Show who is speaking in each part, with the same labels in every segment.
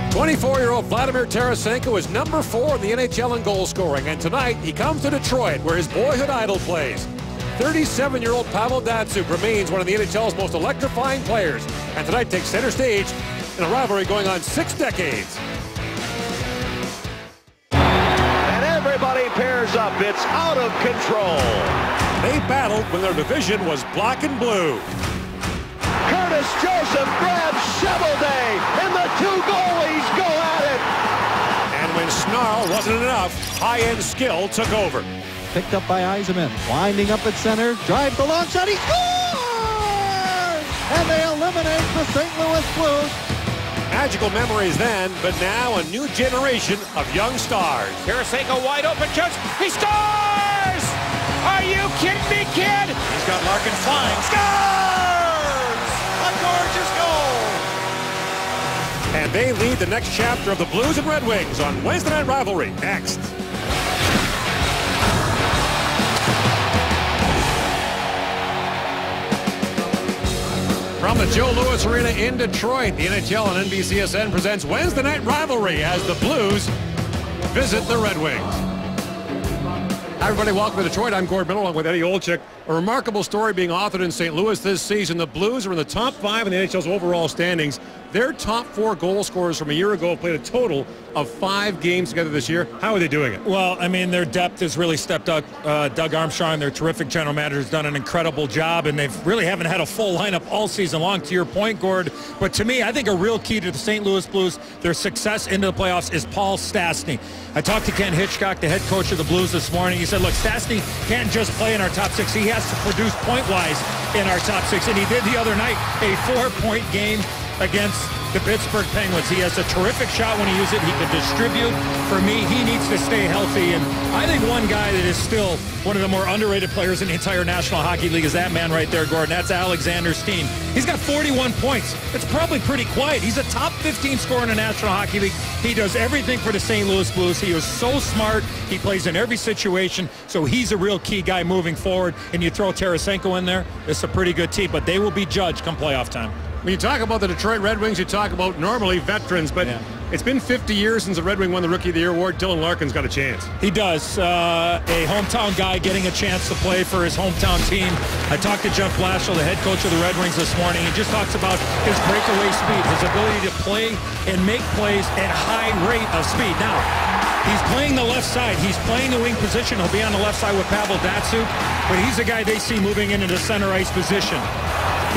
Speaker 1: 24-year-old Vladimir Tarasenko is number 4 in the NHL in goal scoring, and tonight he comes to Detroit, where his boyhood idol plays. 37-year-old Pavel Datsyuk remains one of the NHL's most electrifying players, and tonight takes center stage in a rivalry going on 6 decades.
Speaker 2: And everybody pairs up. It's out of control.
Speaker 1: They battled when their division was black and blue.
Speaker 2: Curtis Joseph grabs Shovelday, and the 2 goalies go at it.
Speaker 1: And when snarl wasn't enough, high-end skill took over.
Speaker 3: Picked up by Yzerman, winding up at center, drives the long shot, he scores! And they eliminate the St. Louis Blues.
Speaker 1: Magical memories then, but now a new generation of young stars.
Speaker 4: Tarasenko wide open, chance, he scores! Are you kidding me, kid?
Speaker 5: He's got Larkin flying, scores! A gorgeous goal!
Speaker 1: And they lead the next chapter of the Blues and Red Wings on Wednesday Night Rivalry next. From the Joe Louis Arena in Detroit, the NHL on NBCSN presents Wednesday Night Rivalry as the Blues visit the Red Wings. Hi everybody, welcome to Detroit. I'm Gord Miller along with Eddie Olczyk. A remarkable story being authored in St. Louis this season. The Blues are in the top 5 in the NHL's overall standings. Their top 4 goal scorers from a year ago played a total of 5 games together this year. How are they doing it?
Speaker 6: Well, I mean, their depth has really stepped up. Doug Armstrong, their terrific general manager, has done an incredible job, and they've really haven't had a full lineup all season long, to your point, Gord. But to me, I think a real key to the St. Louis Blues, their success into the playoffs, is Paul Stastny. I talked to Ken Hitchcock, the head coach of the Blues, this morning. He said, look, Stastny can't just play in our top 6. He has to produce point-wise in our top 6, and he did the other night, a 4-point game against the Pittsburgh Penguins. He has a terrific shot when he uses it. He can distribute. For me, he needs to stay healthy. And I think one guy that is still one of the more underrated players in the entire National Hockey League is that man right there, Gordon. That's Alexander Steen. He's got 41 points. It's probably pretty quiet. He's a top 15 scorer in the National Hockey League. He does everything for the St. Louis Blues. He is so smart. He plays in every situation. So he's a real key guy moving forward. And you throw Tarasenko in there, it's a pretty good team. But they will be judged come playoff time.
Speaker 1: When you talk about the Detroit Red Wings, you talk about normally veterans, but it's been 50 years since the Red Wing won the Rookie of the Year award. Dylan Larkin's got a chance.
Speaker 6: He does. A hometown guy getting a chance to play for his hometown team. I talked to Jeff Blashill, the head coach of the Red Wings, this morning. He just talks about his breakaway speed, his ability to play and make plays at high rate of speed. Now, he's playing the left side. He's playing the wing position. He'll be on the left side with Pavel Datsyuk, but he's a guy they see moving into the center ice position.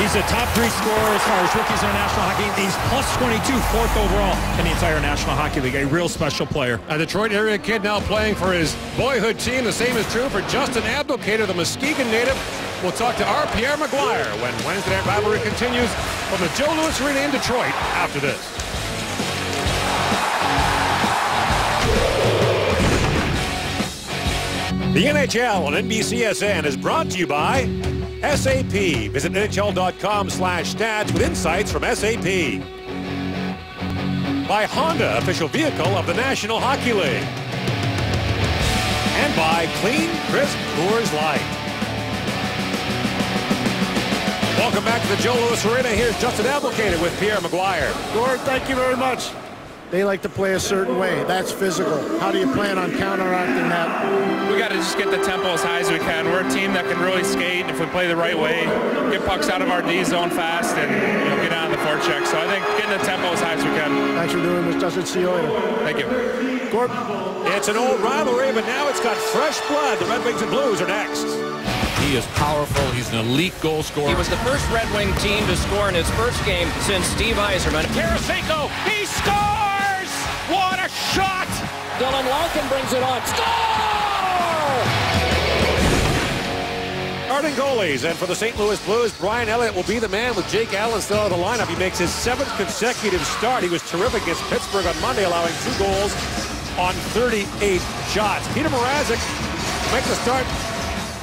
Speaker 6: He's a top 3 scorer as far as rookies in the National Hockey League. He's plus 22, 4th overall in the entire National Hockey League. A real special player.
Speaker 1: A Detroit area kid now playing for his boyhood team. The same is true for Justin Abdelkader, the Muskegon native. We'll talk to our Pierre Maguire when Wednesday Night Rivalry continues from the Joe Louis Arena in Detroit after this. The NHL on NBCSN is brought to you by SAP. Visit NHL.com/stats with insights from SAP. By Honda, official vehicle of the National Hockey League. And by Clean, Crisp Coors Light. Welcome back to the Joe Louis Arena. Here's Justin Abdelkader with Pierre Maguire.
Speaker 7: Gord, thank you very much. They like to play a certain way. That's physical. How do you plan on counteracting that?
Speaker 4: We got to just get the tempo as high as we can. We're a team that can really skate if we play the right way, get pucks out of our D zone fast, and get on the forecheck. So I think getting the tempo as high as we can.
Speaker 7: Thanks for doing this, Justin. See you later.
Speaker 4: Thank you.
Speaker 7: Gord.
Speaker 1: It's an old rivalry, but now it's got fresh blood. The Red Wings and Blues are next.
Speaker 8: He is powerful. He's an elite goal scorer.
Speaker 9: He was the first Red Wing team to score in his first game since Steve Yzerman.
Speaker 4: Tarasenko, he scores! What a shot!
Speaker 9: Dylan Larkin brings it on. Score!
Speaker 1: Starting goalies, and for the St. Louis Blues, Brian Elliott will be the man with Jake Allen still out of the lineup. He makes his 7th consecutive start. He was terrific against Pittsburgh on Monday, allowing 2 goals on 38 shots. Peter Mrazek makes the start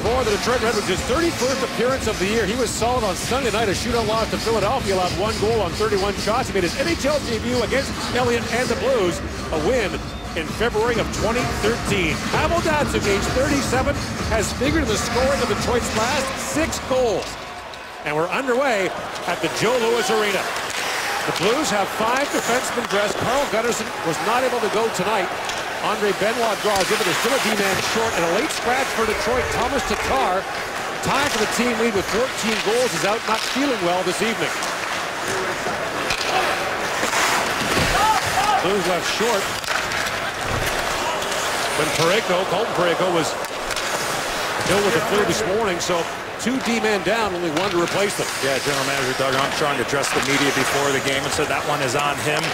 Speaker 1: for the Detroit Red Wings, his 31st appearance of the year. He was solid on Sunday night. A shootout loss to Philadelphia, allowed 1 goal on 31 shots. He made his NHL debut against Elliott and the Blues, a win in February of 2013. Pavel Datsyuk, age 37, has figured in the scoring of Detroit's last 6 goals. And we're underway at the Joe Louis Arena. The Blues have 5 defensemen dressed. Carl Gunnarsson was not able to go tonight. Andre Benoit draws in, but there's still a D-man short, and a late scratch for Detroit. Thomas Tatar, tied for the team lead with 14 goals, is out not feeling well this evening. Blues left short. When Colton Parayko was ill with the flu this morning, so 2 D-men down, only 1 to replace them.
Speaker 6: Yeah, General Manager Doug Armstrong addressed the media before the game and said that one is on him.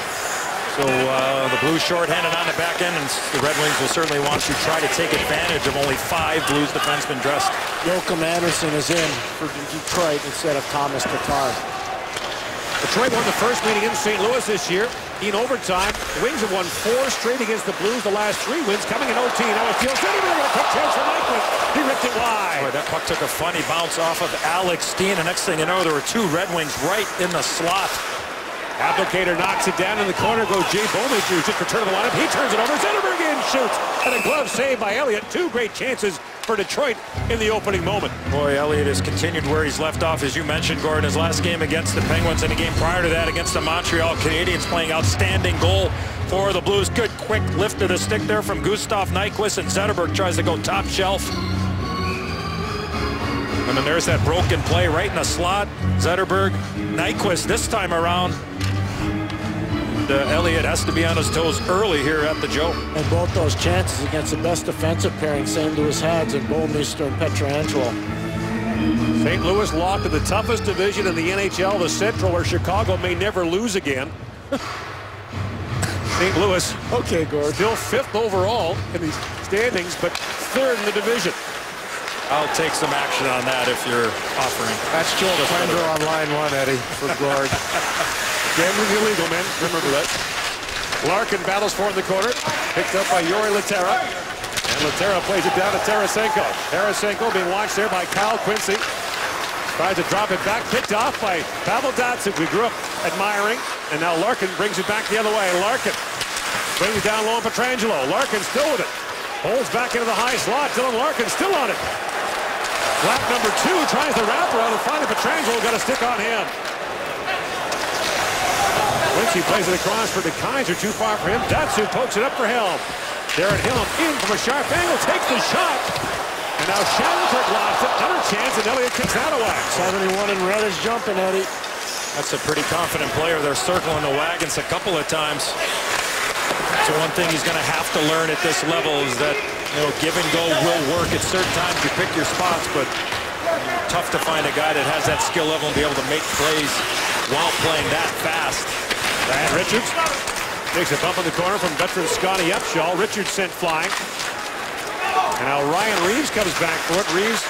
Speaker 6: So the Blues shorthanded on the back end, and the Red Wings will certainly want to try to take advantage of only 5 Blues defensemen dressed.
Speaker 7: Joachim Anderson is in for Detroit instead of Thomas Tatar.
Speaker 1: Detroit won the first meeting in St. Louis this year. In overtime, the Wings have won 4 straight against the Blues. The last 3 wins coming in OT. Now it's Fields. A quick chance for Nyquist. He ripped it wide.
Speaker 6: Boy, that puck took a funny bounce off of Alex Steen. The next thing you know, there were 2 Red Wings right in the slot.
Speaker 1: Applicator knocks it down in the corner. Goes Jay Bouwmeester, who's just returned to the lineup. He turns it over. Zetterberg in, shoots. And a glove save by Elliott. 2 great chances for Detroit in the opening moment.
Speaker 6: Boy, Elliott has continued where he's left off, as you mentioned, Gordon. His last game against the Penguins and a game prior to that against the Montreal Canadiens, playing outstanding goal for the Blues. Good quick lift of the stick there from Gustav Nyquist, and Zetterberg tries to go top shelf. And then there's that broken play right in the slot. Zetterberg, Nyquist this time around. Elliott has to be on his toes early here at the Joe.
Speaker 7: And both those chances against the best defensive pairing St. Louis has in Bouwmeester and Pietrangelo.
Speaker 1: St. Louis locked in the toughest division in the NHL, the Central, where Chicago may never lose again. St. Louis,
Speaker 7: okay, Gord,
Speaker 1: still 5th overall in the standings, but 3rd in the division.
Speaker 6: I'll take some action on that if you're offering.
Speaker 7: That's Joel Defender on line 1, Eddie, for Gord.
Speaker 1: Gambling illegal, men. Remember that. Larkin battles for in the corner. Picked up by Jori Lehtera. And Lehtera plays it down to Tarasenko. Tarasenko being watched there by Kyle Quincy. Tries to drop it back. Picked off by Pavel Datsyuk, we grew up admiring. And now Larkin brings it back the other way. Larkin brings it down low on Pietrangelo. Larkin still with it. Holds back into the high slot. Dylan Larkin still on it. Lap number 2 tries the wrapper out, and finally Pietrangelo got a stick on him. Quincy plays it across for DeKeyser, too far for him. Datsyuk pokes it up for Helm. Darren Helm in from a sharp angle, takes the shot. And now Shattenkirk lost it. Another chance, and Elliott kicks that away.
Speaker 7: 71 in red is jumping, Eddie.
Speaker 6: That's a pretty confident player. They're circling the wagons a couple of times. So one thing he's going to have to learn at this level is that, you know, give and go will work at certain times. You pick your spots, but tough to find a guy that has that skill level and be able to make plays while playing that fast.
Speaker 1: And Richards takes a bump in the corner from veteran Scotty Upshall. Richards sent flying. And now Ryan Reeves comes back for it. Reeves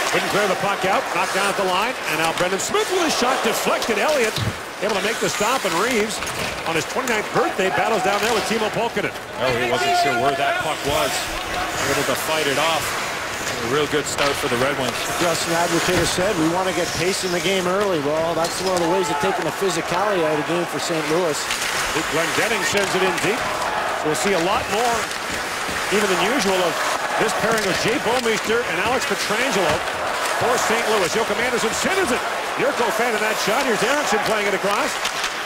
Speaker 1: couldn't clear the puck out. Knocked down at the line. And now Brendan Smith with a shot deflected. Elliott able to make the stop. And Reeves, on his 29th birthday, battles down there with Timo Pulkkinen.
Speaker 6: Oh, he wasn't sure where that puck was. Able to fight it off. A real good start for the Red Wings.
Speaker 7: Justin Advocator said we want to get pace in the game early. Well, that's one of the ways of taking the physicality out of the game for St. Louis.
Speaker 1: Glendening sends it in deep. So we'll see a lot more, even than usual, of this pairing of Jay Bouwmeester and Alex Pietrangelo for St. Louis. Joachim Anderson centers it. Yurko fan in that shot. Here's Eriksson playing it across.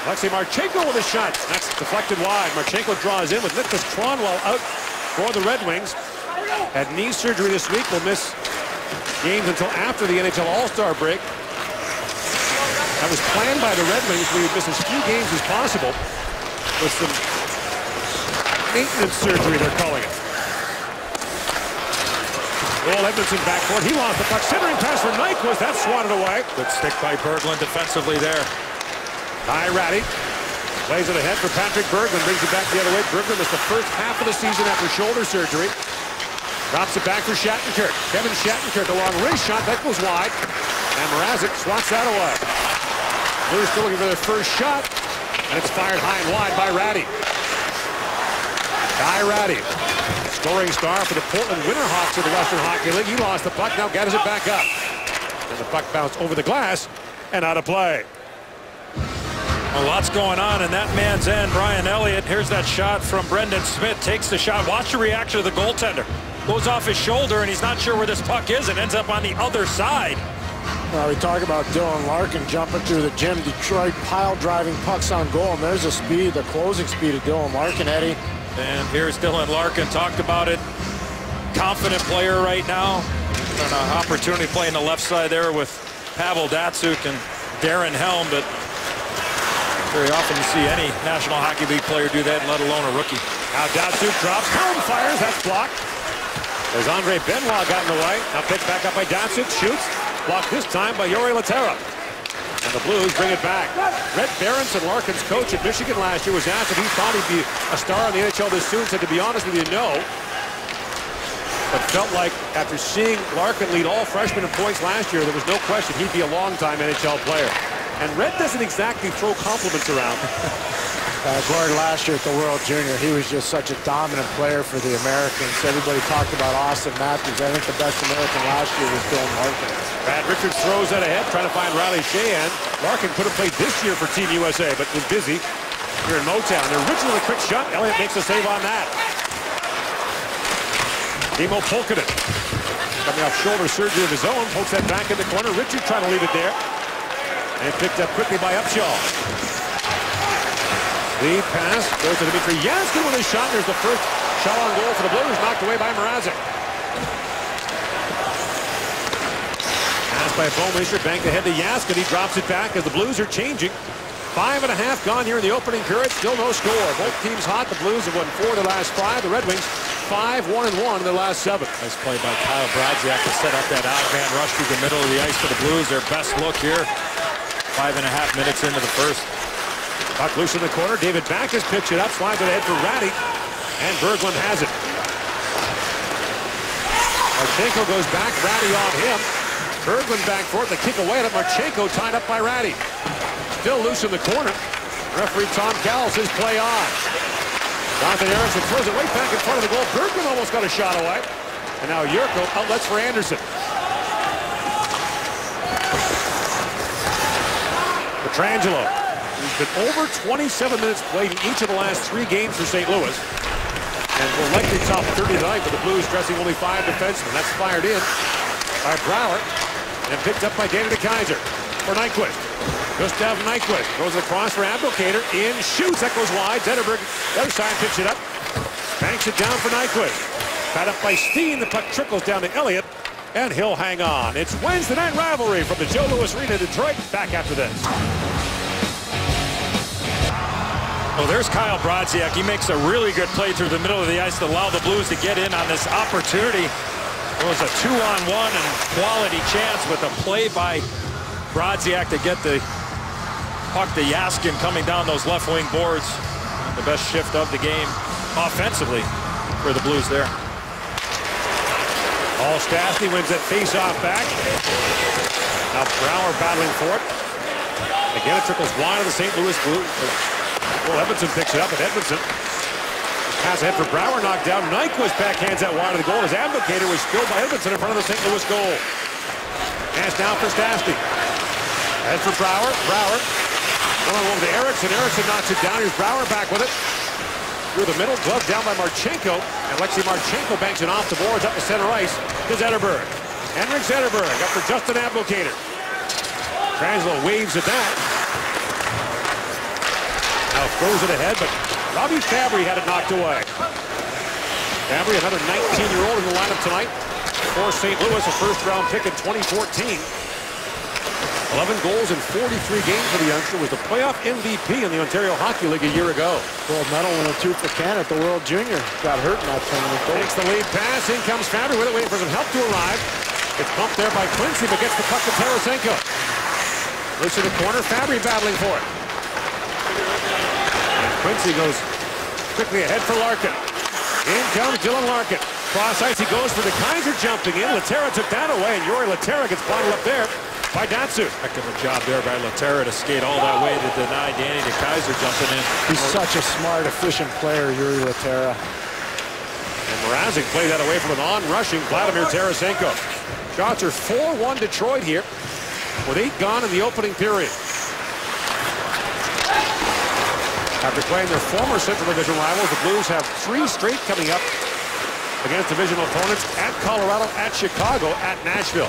Speaker 1: Alexei Marchenko with a shot. That's deflected wide. Marchenko draws in with Niklas Kronwall out for the Red Wings. Had knee surgery this week. Will miss games until after the NHL All-Star break. That was planned by the Red Wings. We would miss as few games as possible with some maintenance surgery, they're calling it. Joel Edmondson back for it. He lost the puck. Centering pass for Nyquist. That's swatted away.
Speaker 6: Good stick by Berglund defensively there.
Speaker 1: Ty Ratty plays it ahead for Patrick Berglund. Brings it back the other way. Berglund missed the first half of the season after shoulder surgery. Drops it back for Shattenkirk. Kevin Shattenkirk, a long wrist shot. That goes wide. And Mrazek swats that away. Blues still looking for their first shot. And it's fired high and wide by Ratty. Ty Ratty, scoring star for the Portland Winterhawks of the Western Hockey League. He lost the puck, now gathers it back up. And the puck bounced over the glass and out of play.
Speaker 6: A lot's going on in that man's end. Brian Elliott, here's that shot from Brendan Smith. Takes the shot. Watch the reaction of the goaltender. Goes off his shoulder, and he's not sure where this puck is and ends up on the other side.
Speaker 7: We talk about Dylan Larkin jumping through the gym. Detroit pile driving pucks on goal, and there's the speed, the closing speed of Dylan Larkin, Eddie.
Speaker 6: And here's Dylan Larkin. Talked about it. Confident player right now. An opportunity playing the left side there with Pavel Datsyuk and Darren Helm, but very often you see any National Hockey League player do that, let alone a rookie.
Speaker 1: Now Datsyuk drops, Helm fires, that's blocked. As Andre Benoit got in the way. Now picked back up by Datsyuk, shoots. Blocked this time by Jori Lehtera. And the Blues bring it back. Brett Berenson, Larkin's coach at Michigan last year, was asked if he thought he'd be a star in the NHL this soon. Said, to be honest with you, no. But felt like after seeing Larkin lead all freshmen in points last year, there was no question he'd be a long-time NHL player. And Red doesn't exactly throw compliments around.
Speaker 7: Gord last year at the World Junior, he was just such a dominant player for the Americans. Everybody talked about Austin Matthews. I think the best American last year was Dylan Larkin.
Speaker 1: Brad Richards throws that ahead, trying to find Riley Sheahan. Larkin could have played this year for Team USA, but was busy here in Motown. The original quick shot. Elliott makes a save on that. Timo Pulkkinen coming off shoulder surgery of his own. Pokes that back in the corner. Richard trying to leave it there. And picked up quickly by Upshaw. Lead pass goes to Dmitry Yaskin with his shot. There's the first shot on goal for the Blues, knocked away by Mrazek. Pass by Bouwmeester, banked ahead to Yaskin. He drops it back as the Blues are changing. 5.5 gone here in the opening period. Still no score. Both teams hot. The Blues have won 4 of the last 5. The Red Wings 5-1-1 in the last 7.
Speaker 6: Nice play by Kyle Brodziak to set up that odd man rush through the middle of the ice for the Blues. Their best look here. 5.5 minutes into the first.
Speaker 1: Puck loose in the corner. David Backes picks it up, slides it ahead for Ratty, and Berglund has it. Marchenko goes back, Ratty on him. Berglund back for it, the kick away to Marchenko, tied up by Ratty. Still loose in the corner. Referee Tom Cowell says play on. Jonathan Eriksson throws it right back in front of the goal. Berglund almost got a shot away. And now Yurko outlets for Anderson. Pietrangelo. He's been over 27 minutes played in each of the last 3 games for St. Louis. And will likely top 30 tonight with the Blues dressing only 5 defensemen. That's fired in by Brouwer and picked up by David DeKeyser for Nyquist. Gustav Nyquist goes across for Abdelkader. In, shoots. That goes wide. Zetterberg, the other side, picks it up. Banks it down for Nyquist. Pat up by Steen. The puck trickles down to Elliott. And he'll hang on. It's Wednesday night rivalry from the Joe Louis Arena, Detroit. Back after this.
Speaker 6: Well, there's Kyle Brodziak. He makes a really good play through the middle of the ice to allow the Blues to get in on this opportunity. It was a 2-on-1 and quality chance with a play by Brodziak to get the puck to Yaskin coming down those left wing boards. The best shift of the game offensively for the Blues there.
Speaker 1: Paul Stastny wins that face-off back. Now Brouwer battling for it. Again, it trickles wide of the St. Louis Blues. Well, Edmondson picks it up, and Edmondson pass ahead for Brouwer, knocked down. Nyquist backhands that wide of the goal as Abdelkader was spilled by Edmondson in front of the St. Louis goal. Pass down for Stastny. Ahead for Brouwer. Brouwer going over to Eriksson. Eriksson knocks it down. Here's Brouwer back with it. Through the middle, glove down by Marchenko. And Alexei Marchenko banks it off the boards up to center ice to Zetterberg. Henrik Zetterberg up for Justin Abdelkader. Pietrangelo waves at that. Now throws it ahead, but Robbie Fabry had it knocked away. Fabry, another 19-year-old in the lineup tonight for St. Louis, a first-round pick in 2014. 11 goals in 43 games for the youngster. Was the playoff MVP in the Ontario Hockey League a year ago.
Speaker 7: Gold medal winner 2 for Canada at the World Junior. Got hurt in that tournament.
Speaker 1: Takes the lead pass. In comes Fabry with it, waiting for some help to arrive. It's bumped there by Quincy, but gets the puck to Tarasenko. Loose in the corner. Fabry battling for it. Quincy goes quickly ahead for Larkin. In comes Dylan Larkin. Cross ice, he goes for DeKeyser jumping in. Lehtera took that away, and Jori Lehtera gets bottled up there by Datsyuk.
Speaker 6: Heck of a job there by Lehtera to skate all that way to deny Danny DeKeyser jumping in.
Speaker 7: He's such a smart, efficient player, Jori Lehtera.
Speaker 1: And Mrazek played that away from an on-rushing Vladimir Tarasenko. Shots are 4-1 Detroit here with 8 gone in the opening period. After playing their former Central Division rivals, the Blues have 3 straight coming up against divisional opponents at Colorado, at Chicago, at Nashville.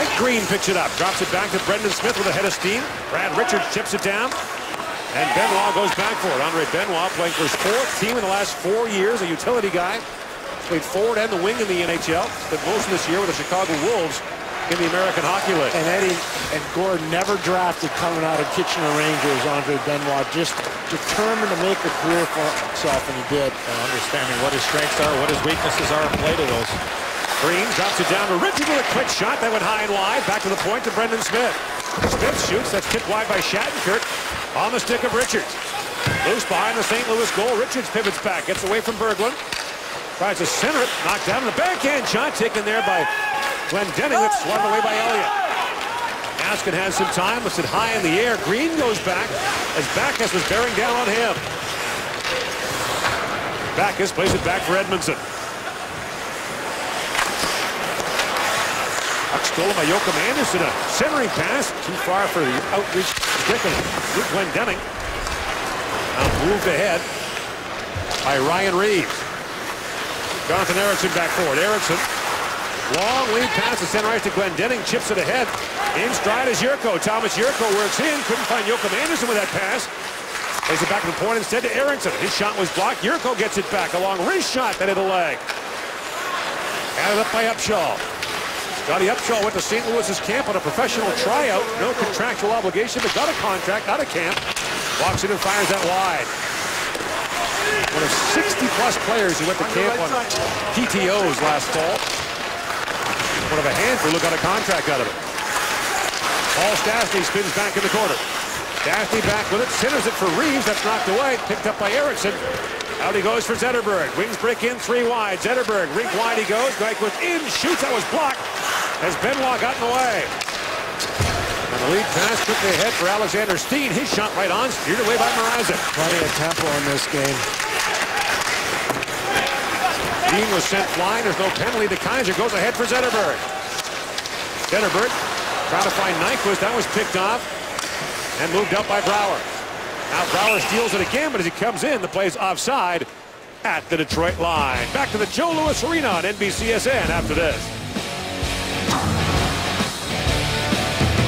Speaker 1: Mike Green picks it up, drops it back to Brendan Smith with a head of steam. Brad Richards chips it down. And Benoit goes back for it. Andre Benoit playing for his 4th team in the last 4 years, a utility guy. Played forward and the wing in the NHL. Spent most of this year with the Chicago Wolves in the American Hockey League.
Speaker 7: And Eddie and Gord never drafted coming out of Kitchener Rangers. Andre Benoit just determined to make a career for himself, and he did.
Speaker 8: And understanding what his strengths are, what his weaknesses are, and play to those.
Speaker 1: Green drops it down to Richards with a quick shot. That went high and wide. Back to the point to Brendan Smith. Smith shoots. That's tipped wide by Shattenkirk. On the stick of Richards. Loose behind the St. Louis goal. Richards pivots back. Gets away from Berglund. Tries to center it. Knocked down. The backhand shot taken there by Glendening. That's swatted away by Elliott. Askin has some time. Lifts it high in the air. Green goes back as Backus was bearing down on him. Backus plays it back for Edmondson. Puck stolen by Joachim Anderson. A centering pass. Too far for the outreach stick of Luke Glendening. Now moved ahead by Ryan Reeves. Jonathan Eriksson back forward. Eriksson. Long lead pass to center ice to Glendening. Chips it ahead. In stride is Yurko. Thomas Yurko works in. Couldn't find Joachim Anderson with that pass. Plays it back to the point instead to Eriksson. His shot was blocked. Yurko gets it back. A long wrist shot that hit a leg. Added up by Upshaw. Scotty Upshaw went to St. Louis's camp on a professional tryout. No contractual obligation, but got a contract out of camp. Walks in and fires that wide. One of 60-plus players who went to camp on PTOs last fall. One of a handful who got a contract out of it. Paul Stastny spins back in the corner. Stastny back with it, centers it for Reeves. That's knocked away. Picked up by Eriksson. Out he goes for Zetterberg. Wings break in 3 wide. Zetterberg, rink wide he goes. Nyquist in, shoots. That was blocked as Benoit got in the way. And the lead pass quickly ahead for Alexander Steen. His shot right on, steered away by Mrazek.
Speaker 7: Plenty of tempo in this game.
Speaker 1: Steen was sent flying. There's no penalty. The Kaiser goes ahead for Zetterberg. Zetterberg trying to find Nyquist. That was picked off and moved up by Brouwer. Now Brouwer steals it again, but as he comes in, the play's offside at the Detroit line. Back to the Joe Louis Arena on NBCSN after this.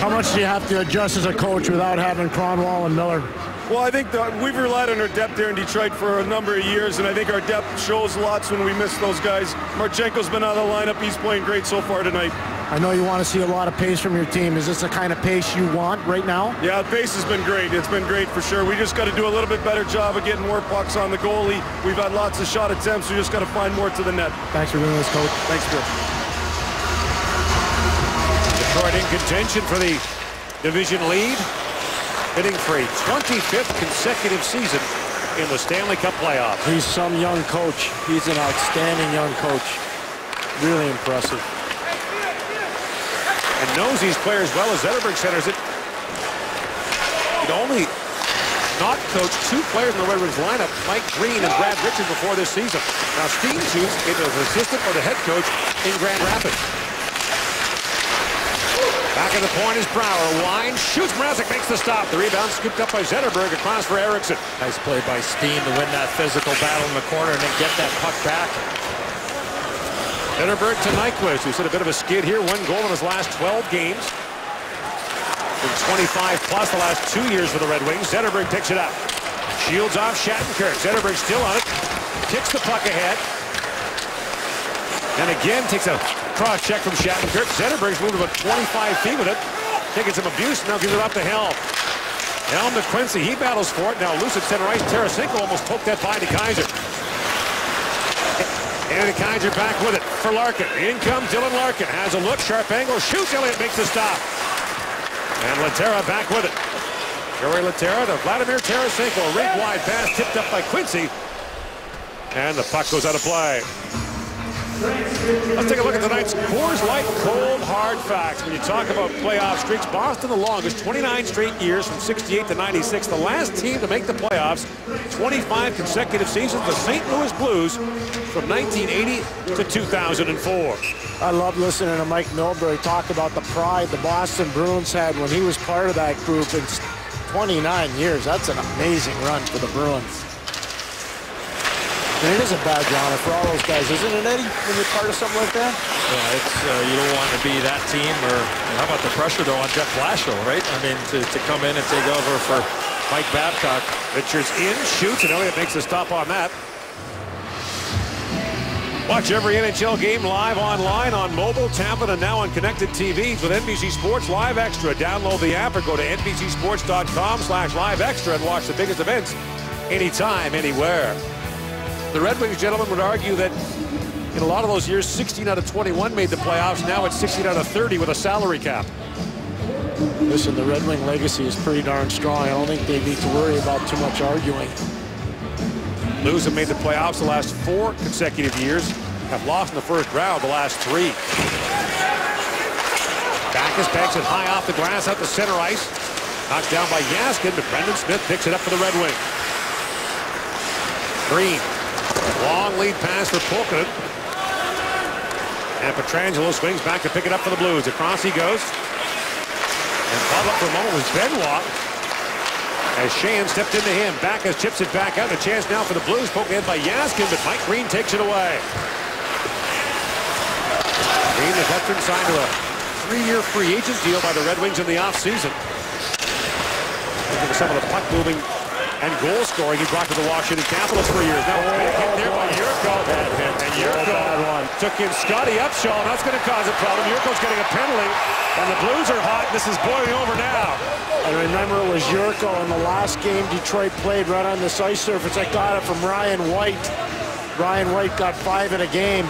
Speaker 7: How much do you have to adjust as a coach without having Kronwall and Miller?
Speaker 10: Well, I think we've relied on our depth there in Detroit for a number of years, and I think our depth shows lots when we miss those guys. Marchenko's been out of the lineup. He's playing great so far tonight.
Speaker 7: I know you want to see a lot of pace from your team. Is this the kind of pace you want right now?
Speaker 10: Yeah, the pace has been great. It's been great for sure. We just got to do a little bit better job of getting more pucks on the goalie. We've had lots of shot attempts. We just got to find more to the net.
Speaker 7: Thanks for doing this, Coach.
Speaker 10: Thanks, Bill.
Speaker 1: Detroit in contention for the division lead, bidding for a 25th consecutive season in the Stanley Cup playoffs.
Speaker 7: He's some young coach. He's an outstanding young coach. Really impressive.
Speaker 1: And knows these players well as Zetterberg centers it. He'd only not coached 2 players in the Red Wings lineup, Mike Green and Brad Richards, before this season. Now Steen shoots either as an assistant or the head coach in Grand Rapids. Back at the point is Brouwer. Wine shoots. Mrazek makes the stop. The rebound scooped up by Zetterberg across for Eriksson.
Speaker 8: Nice play by Steen to win that physical battle in the corner and then get that puck back.
Speaker 1: Zetterberg to Nyquist, who's had a bit of a skid here. 1 goal in his last 12 games. Been 25-plus the last 2 years for the Red Wings. Zetterberg picks it up. Shields off Shattenkirk. Zetterberg still on it. Kicks the puck ahead. And again takes a cross check from Shattenkirk. Zetterberg's moved about 25 feet with it. Taking some abuse, now gives it up to Helm. Helm to Quincy, he battles for it. Now loose at center ice. Tarasenko almost poked that by to Kaiser. And Kaiser back with it for Larkin. In comes Dylan Larkin. Has a look, sharp angle, shoots. Elliott makes the stop. And Laterra back with it. Joey Laterra to Vladimir Tarasenko. A rink wide pass tipped up by Quincy. And the puck goes out of play. Let's take a look at tonight's Coors Light Cold Hard Facts. When you talk about playoff streaks, Boston the longest, 29 straight years from 68 to 96. The last team to make the playoffs, 25 consecutive seasons, the St. Louis Blues from 1980 to 2004.
Speaker 7: I love listening to Mike Milbury talk about the pride the Boston Bruins had when he was part of that group. It's 29 years. That's an amazing run for the Bruins. And it is a badge of honor for all those guys, isn't it, Eddie, when you're part of something like that?
Speaker 8: Yeah, it's you don't want to be that team. Or how about the pressure though on Jeff Blashill, right? I mean, to come in and take over for Mike Babcock.
Speaker 1: Richards in, shoots, and Elliott makes a stop on that. Watch every NHL game live online, on mobile, tablet, and now on connected TVs with NBC Sports Live Extra. Download the app or go to NBCSports.com/Live Extra and watch the biggest events anytime, anywhere. The Red Wings gentlemen would argue that in a lot of those years, 16 out of 21 made the playoffs. Now it's 16 out of 30 with a salary cap.
Speaker 7: Listen, the Red Wing legacy is pretty darn strong. I don't think they need to worry about too much arguing.
Speaker 1: Blues have made the playoffs the last 4 consecutive years, have lost in the first round the last 3. Backes banks it high off the glass out to center ice. Knocked down by Jaskin, but Brendan Smith picks it up for the Red Wings. Green. Long lead pass for Pulkkinen. And Pietrangelo swings back to pick it up for the Blues. Across he goes. And bottled up for a moment was Benoit. As Sheahan stepped into him. Backes chips it back out. A chance now for the Blues. Poked in by Jaskin, but Mike Green takes it away. Green, the veteran, signed to a 3-year free agent deal by the Red Wings in the offseason. Looking at some of the puck moving and goal scoring he brought to the Washington Capitals for years. Now back in there by Yurko. And Yurko took in Scotty Upshaw, and that's going to cause a problem. Yurko's getting a penalty, and the Blues are hot. This is boiling over now.
Speaker 7: And remember, it was Yurko in the last game Detroit played right on this ice surface. I got it from Ryan White. Ryan White got 5 in a game.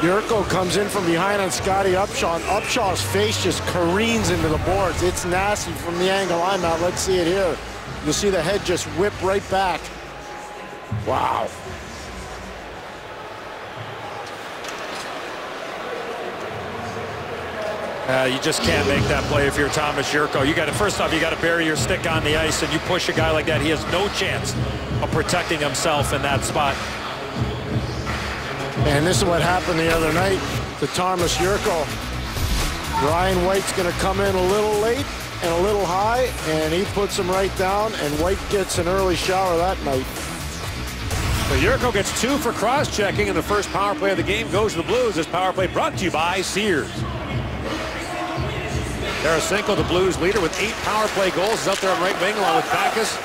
Speaker 7: Yurko comes in from behind on Scotty Upshaw, and Upshaw's face just careens into the boards. It's nasty from the angle I'm at. Let's see it here. You'll see the head just whip right back. Wow.
Speaker 8: You just can't make that play if you're Thomas Yurko. You got to, first off, you got to bury your stick on the ice, and you push a guy like that. He has no chance of protecting himself in that spot.
Speaker 7: And this is what happened the other night to Thomas Yurko. Ryan White's going to come in a little late and a little high, and he puts him right down, and White gets an early shower that night.
Speaker 1: So Yurko gets 2 for cross-checking, and the first power play of the game goes to the Blues. This power play brought to you by Sears. Tarasenko, the Blues leader, with 8 power play goals, is out there on right wing along with Backes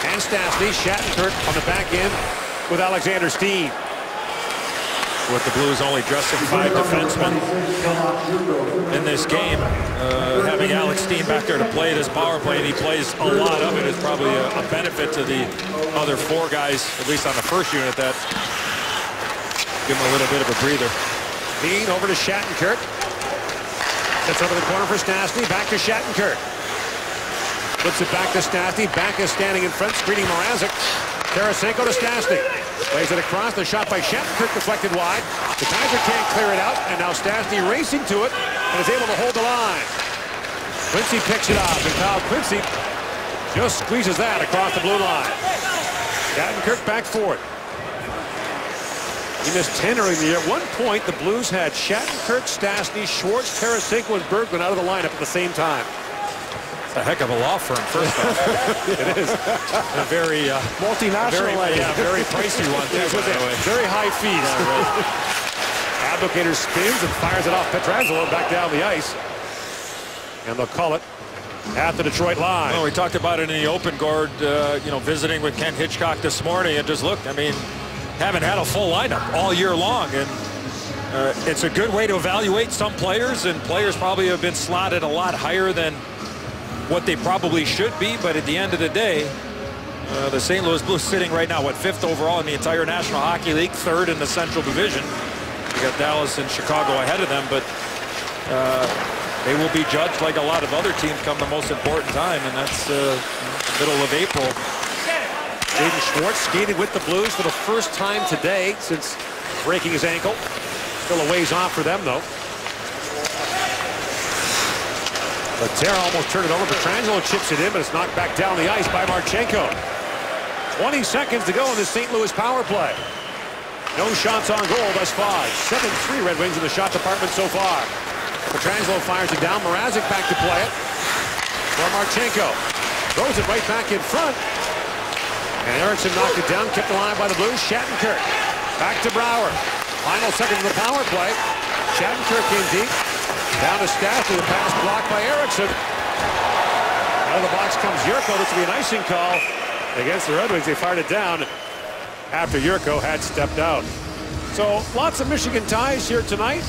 Speaker 1: and Stastny. Shattenkirk on the back end with Alexander Steen.
Speaker 8: With the Blues only dressing 5 defensemen in this game, having Alex Steen back there to play this power play, and he plays a lot of it, is probably a benefit to the other 4 guys, at least on the first unit, that give him a little bit of a breather.
Speaker 1: Steen over to Shattenkirk. Gets over the corner for Stastny. Back to Shattenkirk. Flips it back to Stastny. Backes standing in front, screening Mrazek. Tarasenko to Stastny. Plays it across. The shot by Shattenkirk deflected wide. The Kaiser can't clear it out. And now Stastny racing to it and is able to hold the line. Quincy picks it up. And Kyle Quincy just squeezes that across the blue line. Shattenkirk back for it. He missed 10 early in the year. At one point, the Blues had Shattenkirk, Stastny, Schwartz, Tarasenko, and Bergman out of the lineup at the same time.
Speaker 8: It's a heck of a law firm, first off.
Speaker 1: It is.
Speaker 8: A very
Speaker 7: multinational.
Speaker 8: Very pricey one, too, by the way.
Speaker 1: Very high fees. Abdelkader spins and fires it off Pietrangelo back down the ice. And they'll call it at the Detroit line.
Speaker 8: Well, we talked about it in the open, Gord, visiting with Ken Hitchcock this morning, and just look, I mean, haven't had a full lineup all year long, and it's a good way to evaluate some players, and players probably have been slotted a lot higher than what they probably should be, but at the end of the day, the St. Louis Blues sitting right now, 5th overall in the entire National Hockey League, 3rd in the Central Division. You got Dallas and Chicago ahead of them, but they will be judged like a lot of other teams come the most important time, and that's middle of April.
Speaker 1: Jaden Schwartz skated with the Blues for the first time today since breaking his ankle. Still a ways off for them, though. Laterra almost turned it over. Pietrangelo chips it in, but it's knocked back down the ice by Marchenko. 20 seconds to go in the St. Louis power play. No shots on goal thus far. 7-3 Red Wings in the shot department so far. Pietrangelo fires it down. Mrazek back to play it for Marchenko. Throws it right back in front. And Eriksson knocked it down, kept alive by the Blues. Shattenkirk back to Brouwer. Final second of the power play. Shattenkirk in deep. Down to Stastny. The pass blocked by Eriksson. Out of the box comes Jurco. This will be an icing call against the Red Wings. They fired it down after Jurco had stepped out. So lots of Michigan ties here tonight.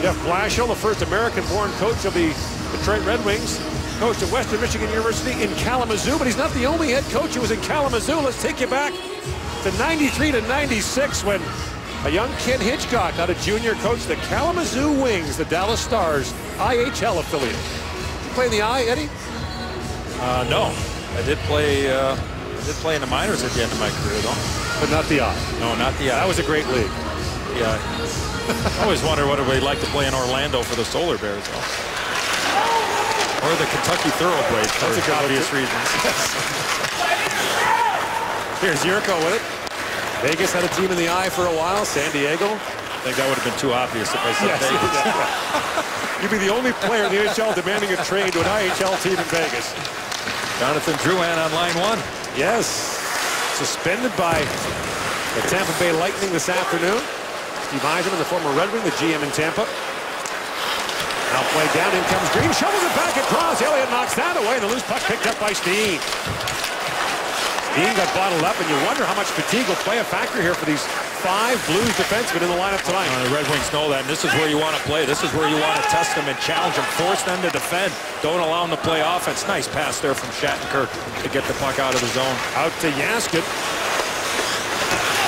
Speaker 1: Jeff Blashill, the first American-born coach of the Detroit Red Wings, coached at Western Michigan University in Kalamazoo, but he's not the only head coach who was in Kalamazoo. Let's take you back to 93 to 96 when a young Ken Hitchcock, out of junior, coached the Kalamazoo Wings, the Dallas Stars IHL affiliate. Did you play in the I, Eddie?
Speaker 8: No, I did play in the minors at the end of my career, though.
Speaker 1: But not the I.
Speaker 8: No, not the I.
Speaker 1: That was a great league.
Speaker 8: Yeah. I always wonder what it would be like to play in Orlando for the Solar Bears, though. Or the Kentucky Thoroughbreds for obvious reasons.
Speaker 1: Here's Jurco with it. Vegas had a team in the eye for a while. San Diego.
Speaker 8: I think that would have been too obvious if I said Vegas.
Speaker 1: You'd be the only player in the NHL demanding a trade to an IHL team in Vegas.
Speaker 8: Jonathan Drouin on line one.
Speaker 1: Yes. Suspended by the Tampa Bay Lightning this afternoon. Steve Yzerman, the former Red Wing, the GM in Tampa. Now play down, in comes Green, shovels it back across. Elliott knocks that away. The loose puck picked up by Steen. Steen got bottled up, and you wonder how much fatigue will play a factor here for these 5 Blues defensemen in the lineup tonight.
Speaker 8: The Red Wings know that, and this is where you want to play. This is where you want to test them and challenge them, force them to defend. Don't allow them to play offense. Nice pass there from Shattenkirk to get the puck out of the zone.
Speaker 1: Out to Jaskin.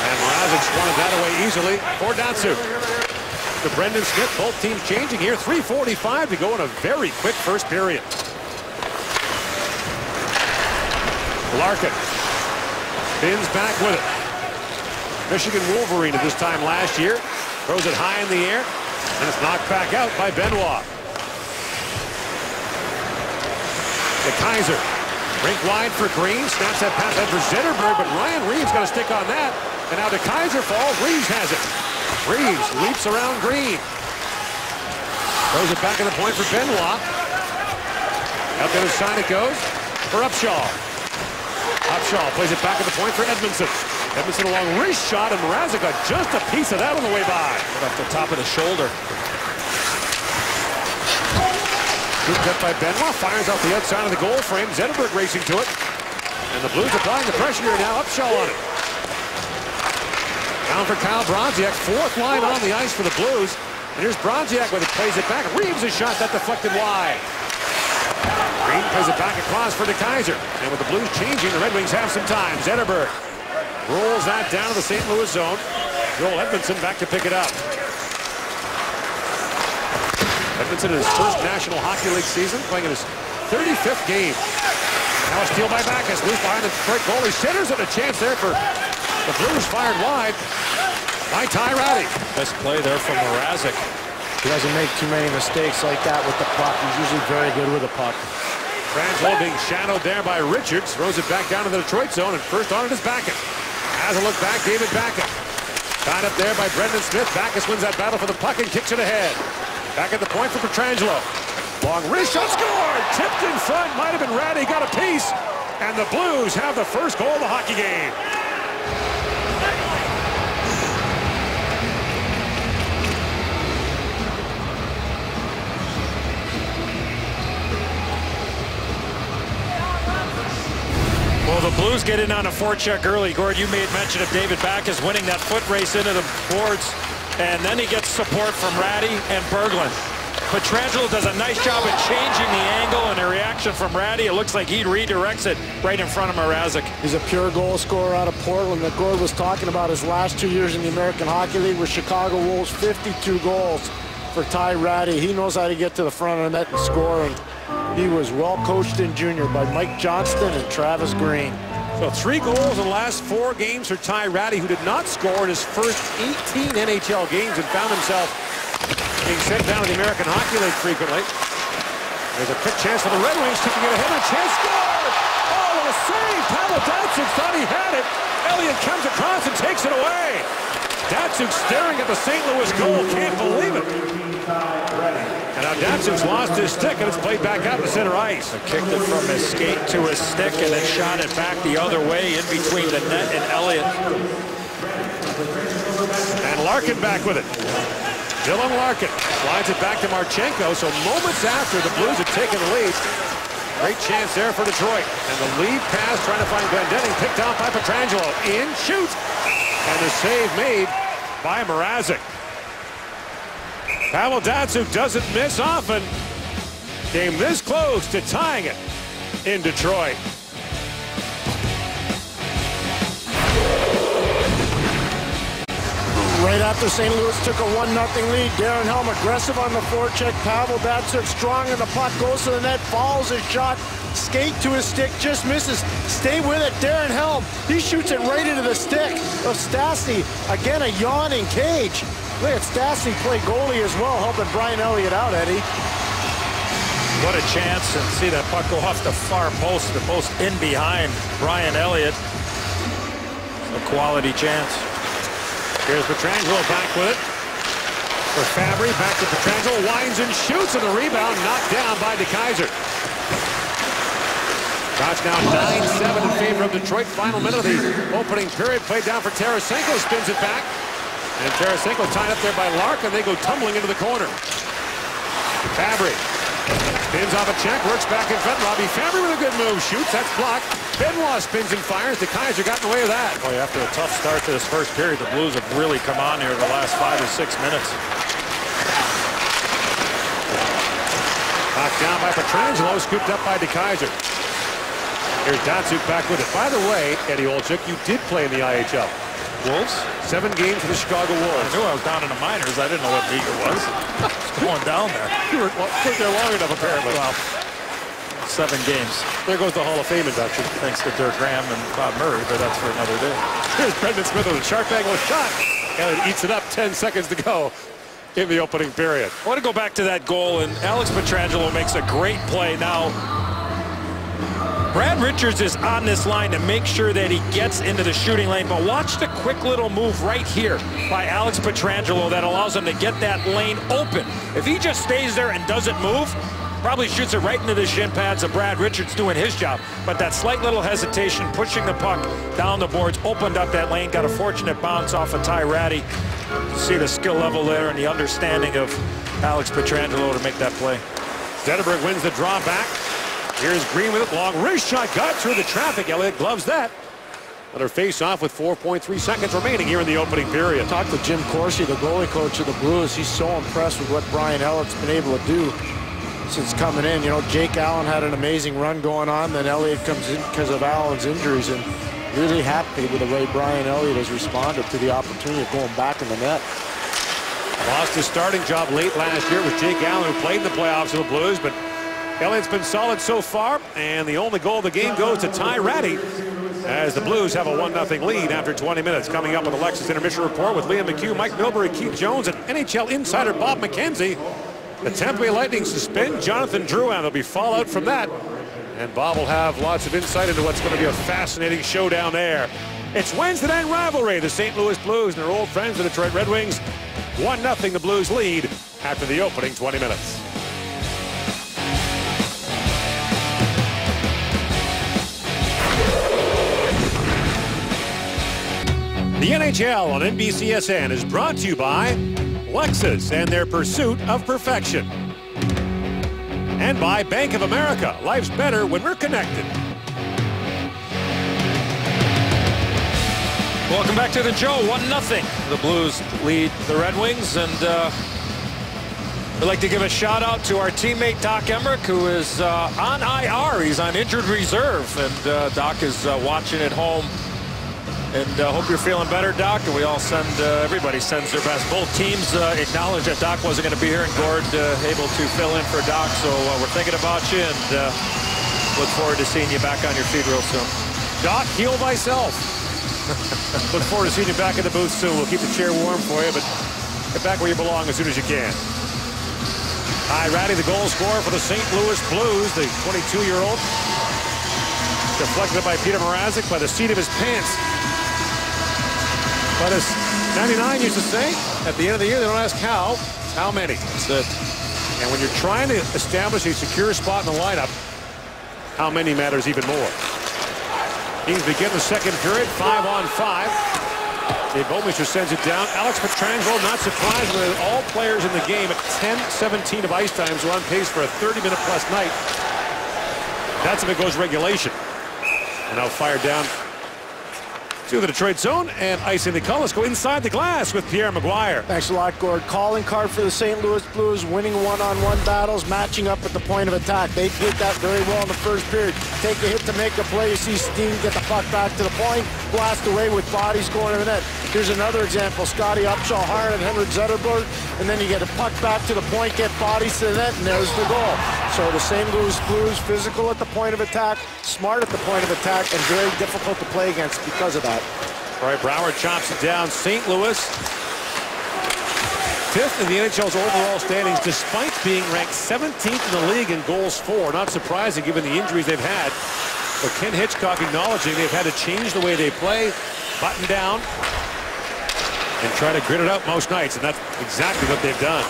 Speaker 1: And Mrazek swung that away easily for Datsuk. To Brendan Smith, both teams changing here. 3:45 to go in a very quick first period. Larkin spins back with it. Michigan Wolverine at this time last year. Throws it high in the air, and it's knocked back out by Benoit. To Kaiser. Rink wide for Green. Snaps that pass out for Zetterberg, but Ryan Reeves got a stick on that. And now to Kaiser falls. Reeves has it. Reeves leaps around Green. Throws it back in the point for Benoit. Out the other side it goes for Upshaw. Upshaw plays it back at the point for Edmondson. Edmondson along wrist shot, and Mrazek got just a piece of that on the way by.
Speaker 8: Off the top of the shoulder.
Speaker 1: Good cut by Benoit. Fires off the outside of the goal frame. Zetterberg racing to it. And the Blues applying the pressure here now. Upshaw on it. Down for Kyle Bronziak. 4th line on the ice for the Blues. And here's Bronziak with it. Plays it back. Reeves a shot that deflected wide. Green plays it back across for DeKaiser. And with the Blues changing, the Red Wings have some time. Zetterberg rolls that down to the St. Louis zone. Joel Edmondson back to pick it up. Edmondson in his first National Hockey League season, playing in his 35th game. Now a steal by Backes. Loose behind the Detroit goalie. Sitters and a chance there for the Blues, fired wide by Ty Rattie.
Speaker 8: Best play there from Mrazek.
Speaker 7: He doesn't make too many mistakes like that with the puck. He's usually very good with the puck.
Speaker 1: Frangelo being shadowed there by Richards. Throws it back down to the Detroit zone, and first on it is Backes. Has a look back, David Backes. Tied up there by Brendan Smith. Backes wins that battle for the puck and kicks it ahead. Back at the point for Pietrangelo. Long wrist shot, scored! Tipped in front, might have been Rattie, got a piece. And the Blues have the first goal of the hockey game.
Speaker 8: Well, the Blues get in on a forecheck early. Gord, you made mention of David Backes winning that foot race into the boards. And then he gets support from Rattie and Berglund. Pietrangelo does a nice job of changing the angle, and a reaction from Rattie. It looks like he redirects it right in front of Mrazek.
Speaker 7: He's a pure goal scorer out of Portland. That Gord was talking about his last 2 years in the American Hockey League with Chicago Wolves, 52 goals for Ty Rattie. He knows how to get to the front of the net and score, and he was well coached in junior by Mike Johnston and Travis Green.
Speaker 1: So 3 goals in the last 4 games for Ty Rattie, who did not score in his first 18 NHL games and found himself being sent down to the American Hockey League frequently. There's a quick chance for the Red Wings, tipping it ahead, and a chance, score! Oh, what a save! Pavel Datsuk thought he had it. Elliott comes across and takes it away. Datsuk staring at the St. Louis goal, can't believe it. And now Datsuk's lost his stick, and it's played back out to center ice.
Speaker 8: Kicked it from his skate to his stick, and then shot it back the other way in between the net and Elliott.
Speaker 1: And Larkin back with it. Dylan Larkin slides it back to Marchenko. So moments after the Blues had taken the lead, great chance there for Detroit. And the lead pass trying to find Glendening, picked out by Pietrangelo. In, shoots, and the save made by Mrazek. Pavel Datsyuk doesn't miss often. Came this close to tying it in Detroit.
Speaker 7: Right after St. Louis took a 1-0 lead, Darren Helm aggressive on the forecheck. Pavel Datsyuk strong, and the puck goes to the net, follows his shot, skate to his stick, just misses. Stay with it, Darren Helm. He shoots it right into the stick of Stastny. Again, a yawning cage. Look at Stastny play goalie as well, helping Brian Elliott out, Eddie.
Speaker 8: What a chance, and see that puck go off the far post, the post in behind Brian Elliott. A quality chance.
Speaker 1: Here's Pietrangelo back with it. For Fabry, back to Pietrangelo, winds and shoots, and the rebound knocked down by DeKeyser. Shots now 9-7 in favor of Detroit. Final minute of the opening period. Played down for Tarasenko, spins it back. And Tarasenko tied up there by Larkin. They go tumbling into the corner. Fabry spins off a check, works back in front. Robbie Fabry with a good move, shoots, that's blocked. Benoit spins and fires. DeKeyser got in the way of that.
Speaker 8: Boy, after a tough start to this first period, the Blues have really come on here the last 5 or 6 minutes.
Speaker 1: Knocked down by Pietrangelo, scooped up by DeKeyser. Here's Datsyuk back with it. By the way, Eddie Olczyk, you did play in the IHL.
Speaker 8: Wolves?
Speaker 1: 7 games for the Chicago Wolves.
Speaker 8: I knew I was down in the minors. I didn't know what league it was. It's going down there.
Speaker 1: You were there long enough, apparently.
Speaker 8: Well, 7 games.
Speaker 1: There goes the Hall of Fame induction.
Speaker 8: Thanks to Dirk Graham and Bob Murray, but that's for another day.
Speaker 1: Here's Brendan Smith with a sharp angle shot. And it eats it up. 10 seconds to go in the opening period.
Speaker 8: I want to go back to that goal, and Alex Pietrangelo makes a great play. Now, Brad Richards is on this line to make sure that he gets into the shooting lane, but watch the quick little move right here by Alex Pietrangelo that allows him to get that lane open. If he just stays there and doesn't move, probably shoots it right into the shin pads of Brad Richards doing his job. But that slight little hesitation, pushing the puck down the boards, opened up that lane, got a fortunate bounce off of Ty Ratty. See the skill level there and the understanding of Alex Pietrangelo to make that play.
Speaker 1: Zetterberg wins the draw back. Here's Green with it. Long wrist shot. Got through the traffic. Elliott gloves that. Let her face off with 4.3 seconds remaining here in the opening period.
Speaker 7: Talk to Jim Corsi, the goalie coach of the Blues. He's so impressed with what Brian Elliott's been able to do since coming in. You know, Jake Allen had an amazing run going on. Then Elliott comes in because of Allen's injuries, and really happy with the way Brian Elliott has responded to the opportunity of going back in the net.
Speaker 1: Lost his starting job late last year with Jake Allen, who played in the playoffs for the Blues, but Elliott's been solid so far, and the only goal of the game goes to Ty Ratty as the Blues have a 1-0 lead after 20 minutes. Coming up with the Lexus Intermission Report with Liam McHugh, Mike Milbury, Keith Jones, and NHL insider Bob McKenzie. The Tampa Bay Lightning suspend Jonathan Drouin. There'll be fallout from that, and Bob will have lots of insight into what's going to be a fascinating showdown there. It's Wednesday night rivalry. The St. Louis Blues and their old friends, the Detroit Red Wings. 1-0 the Blues lead after the opening 20 minutes. The NHL on NBCSN is brought to you by Lexus and their pursuit of perfection. And by Bank of America. Life's better when we're connected.
Speaker 8: Welcome back to the show. 1-0. The Blues lead the Red Wings, and we'd like to give a shout out to our teammate Doc Emrick, who is on IR. He's on injured reserve, and Doc is watching at home. And hope you're feeling better, Doc. And we all send, everybody sends their best. Both teams acknowledge that Doc wasn't going to be here, and Gord able to fill in for Doc. So we're thinking about you, and look forward to seeing you back on your feet real soon.
Speaker 1: Doc, heal thyself. Look forward to seeing you back in the booth soon. We'll keep the chair warm for you, but get back where you belong as soon as you can. Ty Ratty, the goal scorer for the St. Louis Blues, the 22-year-old. Deflected by Peter Mrazek by the seat of his pants. But as 99 used to say, at the end of the year, they don't ask how, it's how many.
Speaker 8: That's it.
Speaker 1: And when you're trying to establish a secure spot in the lineup, how many matters even more. Teams begin the second period, 5-on-5. Dave Bouwmeester sends it down. Alex Pietrangelo, not surprised with all players in the game at 10-17 of ice time, so on pace for a 30-minute plus night. That's if it goes regulation. And now fired down to the Detroit zone, and icing the call. Let's go inside the glass with Pierre Maguire.
Speaker 7: Thanks a lot, Gord. Calling card for the St. Louis Blues, winning one-on-one battles, matching up at the point of attack. They did that very well in the first period. Take a hit to make a play. You see Steen get the puck back to the point, blast away with bodies going to the net. Here's another example. Scotty Upshall hiring Henrik Zetterberg, and then you get a puck back to the point, get bodies to the net, and there's the goal. So the St. Louis Blues, physical at the point of attack, smart at the point of attack, and very difficult to play against because of that.
Speaker 1: All right, Brouwer chops it down. St. Louis, 5th in the NHL's overall standings, despite being ranked 17th in the league in goals for. Not surprising given the injuries they've had. But Ken Hitchcock acknowledging they've had to change the way they play, button down, and try to grit it out most nights, and that's exactly what they've done.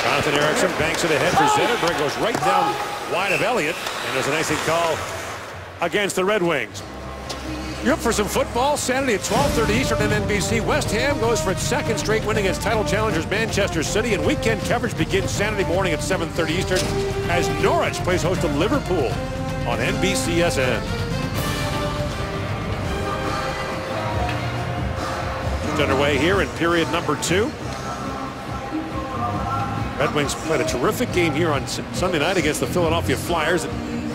Speaker 1: Jonathan Ericsson banks it ahead for Zetterberg, goes right down wide of Elliott, and there's an icing call against the Red Wings. You're up for some football Saturday at 12:30 Eastern on NBC. West Ham goes for its second straight win against title challengers Manchester City, and weekend coverage begins Saturday morning at 7:30 Eastern as Norwich plays host to Liverpool on NBCSN. Just underway here in period number 2. Red Wings played a terrific game here on Sunday night against the Philadelphia Flyers. It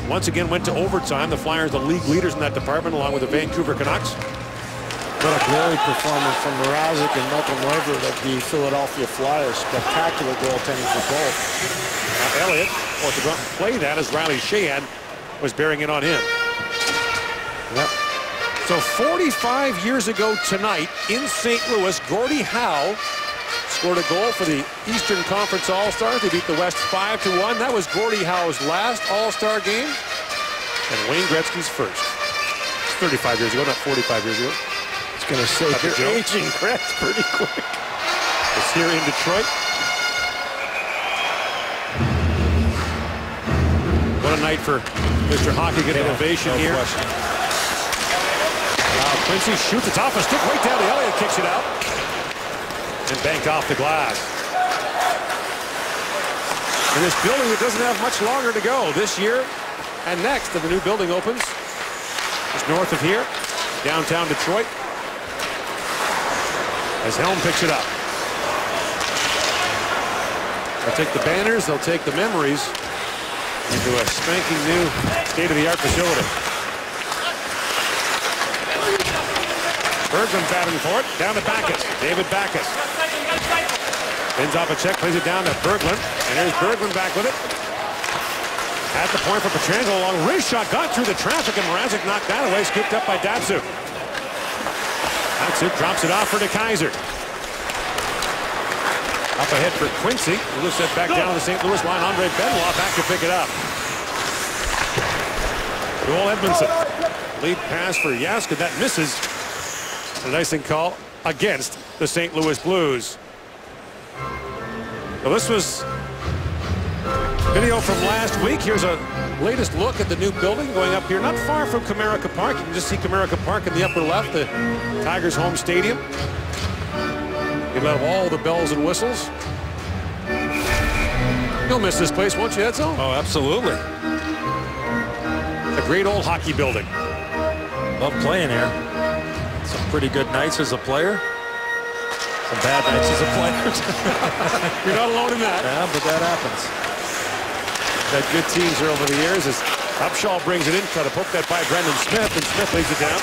Speaker 1: once again went to overtime. The Flyers, the league leaders in that department, along with the Vancouver Canucks.
Speaker 7: What a glowing performance from Mrazek and Malcolm Neuvirth of the Philadelphia Flyers. Spectacular goaltending for both.
Speaker 1: Now Elliott wants to go out and play that as Riley Sheahan was bearing it on him. Yep. So 45 years ago tonight in St. Louis, Gordie Howe scored a goal for the Eastern Conference All-Stars. They beat the West 5-1. That was Gordie Howe's last All-Star game and Wayne Gretzky's first. It's 35 years ago, not 45 years ago.
Speaker 7: It's going to say you're aging Gretz pretty quick.
Speaker 1: It's here in Detroit. What a night for Mr. Hockey. Good innovation here. Quincy shoots it off a stick right down to Elliott, kicks it out. And banked off the glass. In this building, it doesn't have much longer to go this year and next. And the new building opens just north of here, downtown Detroit. As Helm picks it up. They'll take the banners, they'll take the memories into a spanking new state-of-the-art facility. Berglund batting for it, down to Backes. David Backes. Spins off a check, plays it down to Berglund. And here's Berglund back with it. At the point for Pietrangelo, long wrist shot, got through the traffic, and Mrazek knocked that away, scooped up by Datsuk. Datsuk drops it off for DeKeyser. Up ahead for Quincy. He lifts it back down to the St. Louis line. Andre Benoit back to pick it up. Joel Edmondson. Lead pass for Jaska. That misses. An icing call against the St. Louis Blues. Well, this was video from last week. Here's a latest look at the new building going up here, not far from Comerica Park. You can just see Comerica Park in the upper left, the Tigers' home stadium. You'll have all the bells and whistles. You'll miss this place, won't you, Edzo?
Speaker 8: Oh, absolutely.
Speaker 1: A great old hockey building.
Speaker 8: Love playing here. Some pretty good nights as a player. Some bad nights as a player.
Speaker 1: You're not alone in that.
Speaker 8: Yeah, but that happens.
Speaker 1: Had good teams here over the years as Upshall brings it in, try to poke that by Brendan Smith, and Smith leads it down.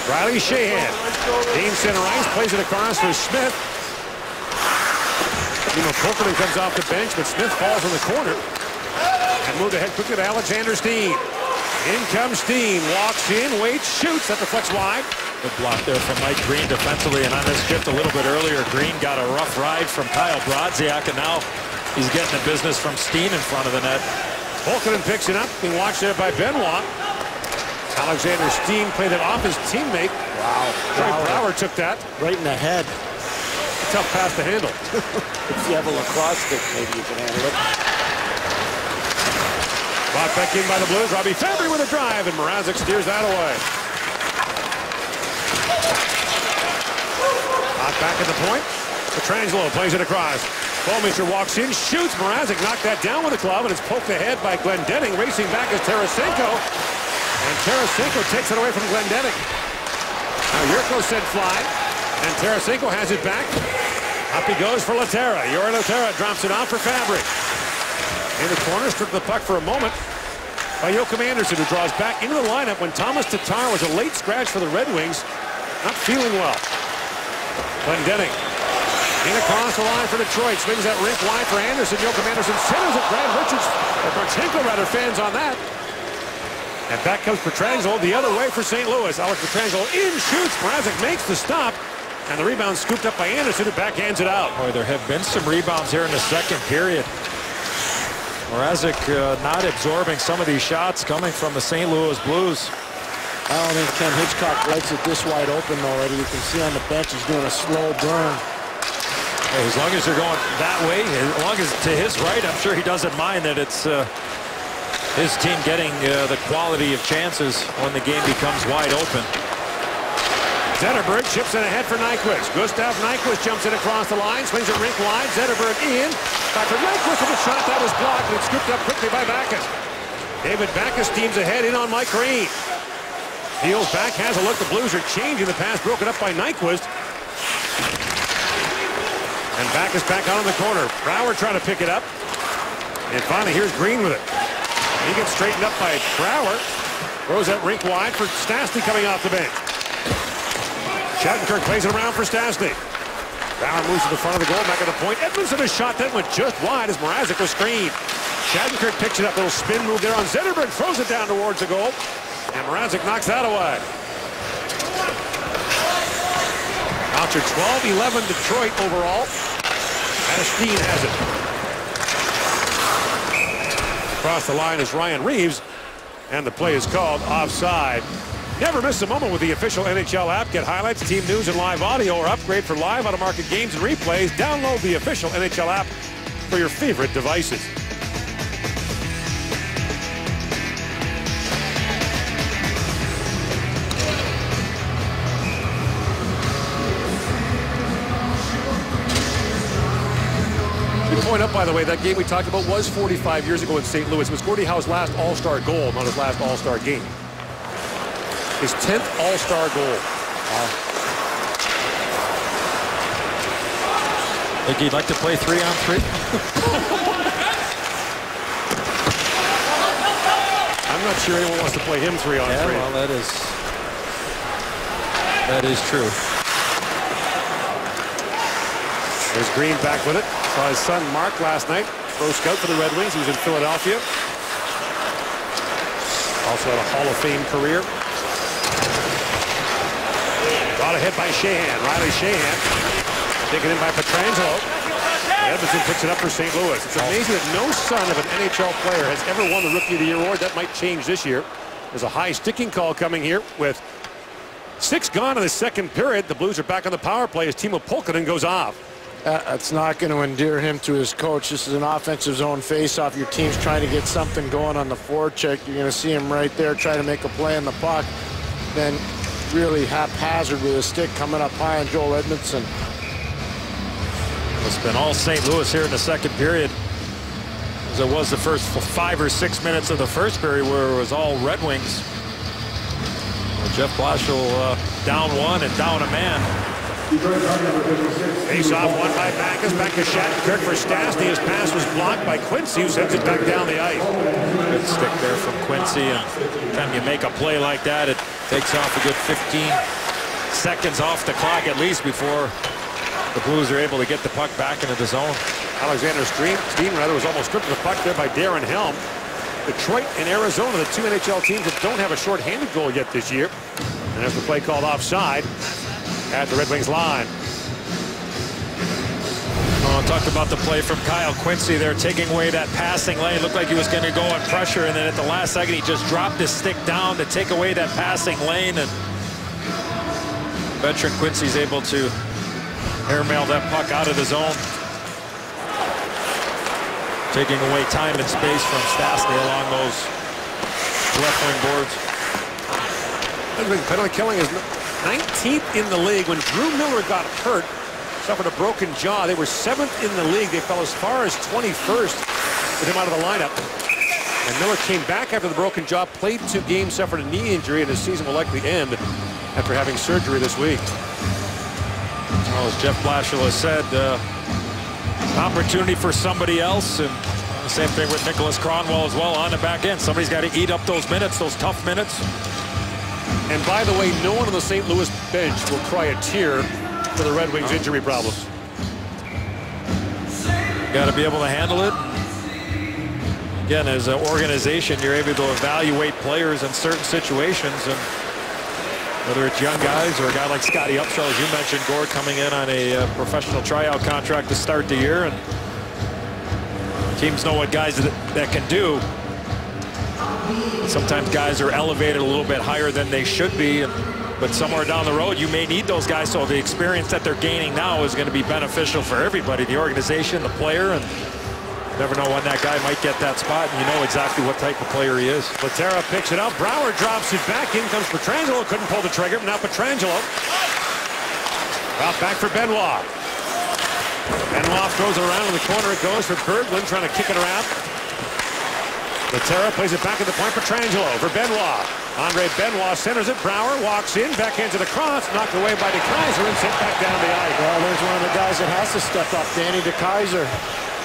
Speaker 1: Riley Sheahan. Gain center ice, plays it across for Smith. Pokerton comes off the bench, but Smith falls in the corner. And moved ahead quickly to Alexander Steen. In comes Steen, walks in, waits, shoots. That deflects wide.
Speaker 8: Good block there from Mike Green defensively, and on this shift a little bit earlier, Green got a rough ride from Kyle Brodziak, and now he's getting the business from Steen in front of the net.
Speaker 1: Volkinen picks it up, being watched there by Benoit. Alexander Steen played it off his teammate.
Speaker 7: Wow.
Speaker 1: Troy Brouwer took that.
Speaker 7: Right in the head.
Speaker 1: A tough pass to handle.
Speaker 7: If you have a lacrosse stick, maybe you can handle it.
Speaker 1: Brought back in by the Blues. Robbie Fabry with a drive, and Mrazek steers that away. Hot back at the point. Pietrangelo plays it across. Bouwmeester walks in, shoots. Mrazek knocked that down with a glove, and it's poked ahead by Glendening. Racing back is Tarasenko. And Tarasenko takes it away from Glendening. Now Jurko sent fly, and Tarasenko has it back. Up he goes for Laterra. Jori Laterra drops it off for Fabry. In the corner, stripped the puck for a moment by Joachim Andersen, who draws back into the lineup when Thomas Tatar was a late scratch for the Red Wings. Not feeling well. Glendening in across the line for Detroit. Swings that rink wide for Andersen. Joachim Andersen centers it. Brad Richards, or Marchenko rather, fans on that. And back comes Pietrangelo the other way for St. Louis. Alex Pietrangelo in, shoots. Mrazek makes the stop. And the rebound scooped up by Andersen, who backhands it out.
Speaker 8: Boy, there have been some rebounds here in the second period. Mrazek not absorbing some of these shots coming from the St. Louis Blues.
Speaker 7: I don't think Ken Hitchcock likes it this wide open already. You can see on the bench he's doing a slow burn.
Speaker 8: Hey, as long as they're going that way, as long as to his right, I'm sure he doesn't mind that it's his team getting the quality of chances when the game becomes wide open.
Speaker 1: Zetterberg chips in ahead for Nyquist. Gustav Nyquist jumps in across the line, swings it rink wide. Zetterberg in. Back for Nyquist with a shot that was blocked, and it's scooped up quickly by Backes. David Backes steams ahead in on Mike Green. Peels back, has a look. The Blues are changing the pass, broken up by Nyquist. And Backes back out in the corner. Brouwer trying to pick it up. And finally, here's Green with it. He gets straightened up by Brouwer. Throws that rink wide for Stastny coming off the bench. Shattenkirk plays it around for Stastny. Brouwer moves to the front of the goal, back at the point. Edmondson, a shot that went just wide as Mrazek was screened. Shattenkirk picks it up, little spin move there on Zetterberg, throws it down towards the goal. And Mrazek knocks that away. After 12-11 Detroit overall. As Steen has it. Across the line is Ryan Reeves. And the play is called offside. Never miss a moment with the official NHL app. Get highlights, team news, and live audio, or upgrade for live out-of-market games and replays. Download the official NHL app for your favorite devices. Point up, by the way, that game we talked about was 45 years ago in St. Louis. It was Gordie Howe's last All-Star goal, not his last All-Star game. His 10th All-Star goal.
Speaker 8: Think he'd like to play 3-on-3?
Speaker 1: I'm not sure anyone wants to play him 3-on-3.
Speaker 8: Yeah, well, that is true.
Speaker 1: There's Green back with it. Saw his son Mark last night, pro scout for the Red Wings. He was in Philadelphia. Also had a Hall of Fame career. Brought ahead by Sheahan. Riley Sheahan. Taken in by Pietrangelo. Edmondson picks it up for St. Louis. It's amazing that no son of an NHL player has ever won the Rookie of the Year award. That might change this year. There's a high sticking call coming here with 6 gone in the second period. The Blues are back on the power play as Timo Pulkkinen goes off.
Speaker 7: That's not going to endear him to his coach. This is an offensive zone face-off. Your team's trying to get something going on the forecheck. You're going to see him right there try to make a play on the puck. Then really haphazard with a stick coming up high on Joel Edmondson.
Speaker 8: It's been all St. Louis here in the second period. As it was the first 5 or 6 minutes of the first period where it was all Red Wings. Jeff Blashill down 1 and down a man.
Speaker 1: Face off won by Backes. Back to Shattenkirk for Stastny. His pass was blocked by Quincy, who sends it back down the ice.
Speaker 8: Good stick there from Quincy. And every time you make a play like that, it takes off a good 15 seconds off the clock at least before the Blues are able to get the puck back into the zone.
Speaker 1: Alexander Steen was almost stripped of the puck there by Darren Helm. Detroit and Arizona, the 2 NHL teams that don't have a short-handed goal yet this year. And there's the play called offside at the Red Wings line.
Speaker 8: Oh, talked about the play from Kyle Quincy there, taking away that passing lane. Looked like he was going to go on pressure, and then at the last second he just dropped his stick down to take away that passing lane, and veteran Quincy's able to airmail that puck out of the zone. taking away time and space from Stastny along those left wing boards.
Speaker 1: Penalty killing is 19th in the league. When Drew Miller got hurt, suffered a broken jaw, they were 7th in the league. They fell as far as 21st with him out of the lineup. And Miller came back after the broken jaw, played 2 games, suffered a knee injury, and his season will likely end after having surgery this week.
Speaker 8: Well, as Jeff Blashill has said, opportunity for somebody else, and the same thing with Nicholas Kronwall as well on the back end. Somebody's got to eat up those minutes, those tough minutes.
Speaker 1: And by the way, no one on the St. Louis bench will cry a tear for the Red Wings injury problems.
Speaker 8: Got to be able to handle it. Again, as an organization, you're able to evaluate players in certain situations, and whether it's young guys or a guy like Scotty Upshall, as you mentioned, Gord, coming in on a professional tryout contract to start the year, and teams know what guys that can do. Sometimes guys are elevated a little bit higher than they should be, but somewhere down the road you may need those guys, so the experience that they're gaining now is going to be beneficial for everybody, the organization, the player, and never know when that guy might get that spot, and you know exactly what type of player he is.
Speaker 1: Laterra picks it up. Brouwer drops it back. In comes Pietrangelo. Couldn't pull the trigger. Now Pietrangelo. Out back for Benoit. Benoit throws it around in the corner. It goes for Berglund trying to kick it around. Laterra plays it back at the point. Pietrangelo for Benoit. Andre Benoit centers it. Brouwer walks in. Back into the cross. Knocked away by DeKaiser and sent back down the ice.
Speaker 7: Well, there's one of the guys that has to step up. Danny DeKaiser,